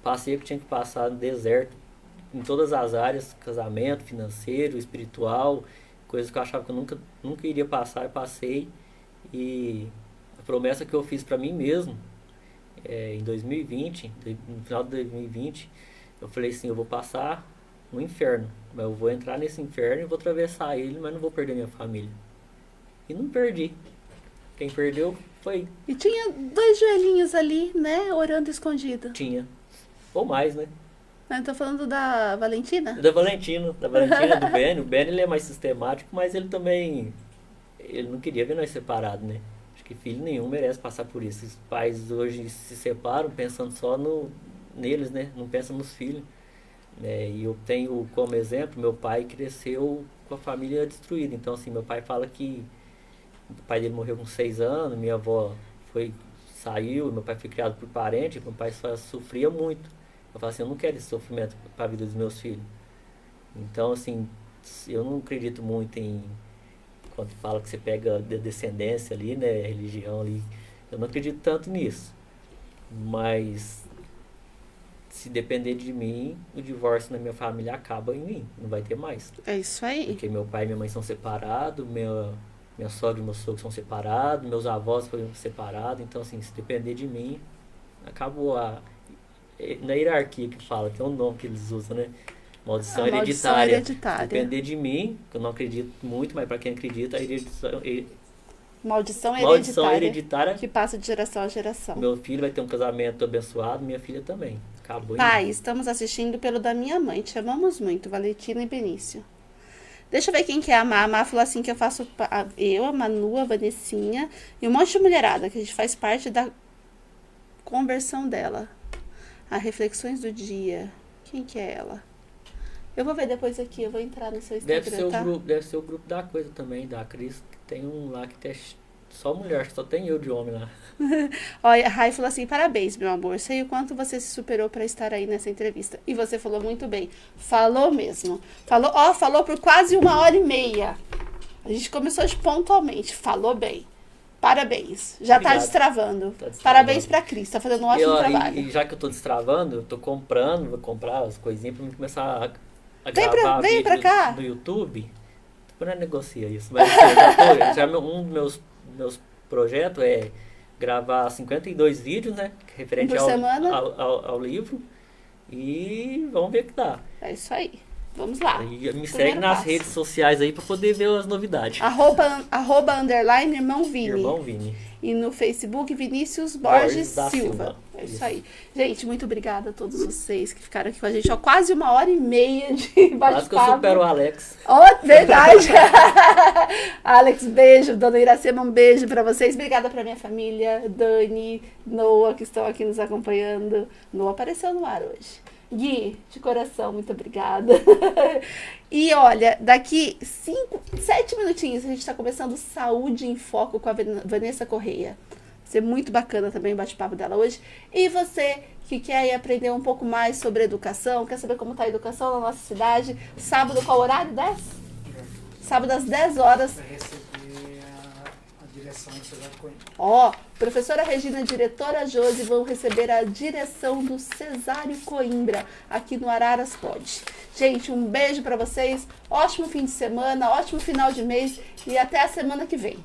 Passei o que tinha que passar no deserto, em todas as áreas, casamento, financeiro, espiritual, coisas que eu achava que eu nunca iria passar, eu passei. E a promessa que eu fiz para mim mesmo, em 2020, no final de 2020, eu falei assim, eu vou passar no inferno, mas eu vou entrar nesse inferno e vou atravessar ele, mas não vou perder minha família. E não perdi. Quem perdeu foi... E tinha 2 joelhinhos ali, né, orando escondido. Tinha. Ou mais, né? Eu tô falando da Valentina? Da Valentina, do Ben. O Ben, ele é mais sistemático, mas ele também... Ele não queria ver nós separados, né? Acho que filho nenhum merece passar por isso. Os pais hoje se separam pensando só neles, né? Não pensam nos filhos. E eu tenho como exemplo, meu pai cresceu com a família destruída. Então, assim, meu pai fala que o pai dele morreu com 6 anos, minha avó saiu, meu pai foi criado por parente, meu pai só sofria muito. Eu falo assim, eu não quero esse sofrimento para a vida dos meus filhos. Então, assim, eu não acredito muito quando fala que você pega a descendência ali, né, a religião ali. Eu não acredito tanto nisso. Mas se depender de mim, o divórcio na minha família acaba em mim, não vai ter mais. É isso aí. Porque meu pai e minha mãe são separados, minha sogra e meu sogro são separados, meus avós foram separados, então assim, se depender de mim, acabou na hierarquia que fala, tem um nome que eles usam, né? Maldição hereditária. Se depender de mim, que eu não acredito muito, mas para quem acredita, Maldição hereditária que passa de geração a geração. Meu filho vai ter um casamento abençoado, minha filha também. Acabou. Pai, estamos assistindo pelo da minha mãe, te amamos muito, Valentina e Benício. Deixa eu ver quem que é a Má. A Má falou assim que eu faço... Eu, a Manu, a Vanessinha e um monte de mulherada, que a gente faz parte da conversão dela. As reflexões do dia. Quem que é ela? Eu vou ver depois aqui, eu vou entrar no seu Instagram, deve ser o grupo da coisa também, da Cris. Tem um lá que é Só mulher, só tem eu de homem lá. Olha, a Rai falou assim, parabéns, meu amor, sei o quanto você se superou para estar aí nessa entrevista. E você falou muito bem. Falou mesmo. Falou por quase 1h30. A gente começou pontualmente. Falou bem. Parabéns. Já tá Obrigado. destravando. Tá destravando. Parabéns pra Cris, tá fazendo um ótimo trabalho. E já que eu tô destravando, eu tô comprando, vou comprar as coisinhas pra mim começar a Vem gravar pra cá. no YouTube. Depois não negocia isso, mas assim, um dos meus projetos é gravar 52 vídeos, né? Referente por semana. ao livro. E vamos ver o que dá. É isso aí. Vamos lá. E me segue Primeiro nas passo. redes sociais aí pra poder ver as novidades. @_ irmão Vini. Irmão Vini. E no Facebook, Vinícius Borges da Silva. É isso Isso. aí. Gente, muito obrigada a todos vocês que ficaram aqui com a gente. Ó, quase 1h30 de Quase que eu bate-papo. supero o Alex. Ó, verdade. Alex, beijo. Dona Iracema, um beijo pra vocês. Obrigada pra minha família, Dani, Noah, que estão aqui nos acompanhando. Noah apareceu no ar hoje. Gui, de coração, muito obrigada. E olha, daqui 7 minutinhos a gente está começando Saúde em Foco com a Vanessa Correia. Vai ser muito bacana também o bate-papo dela hoje. E você que quer aí aprender um pouco mais sobre educação, quer saber como está a educação na nossa cidade, sábado qual horário? 10? Sábado às 10 horas. Vai receber a direção do Cesário Coimbra. Ó, professora Regina, diretora Josi vão receber a direção do Cesário Coimbra aqui no Araras Pod. Gente, um beijo pra vocês, ótimo fim de semana, ótimo final de mês e até a semana que vem.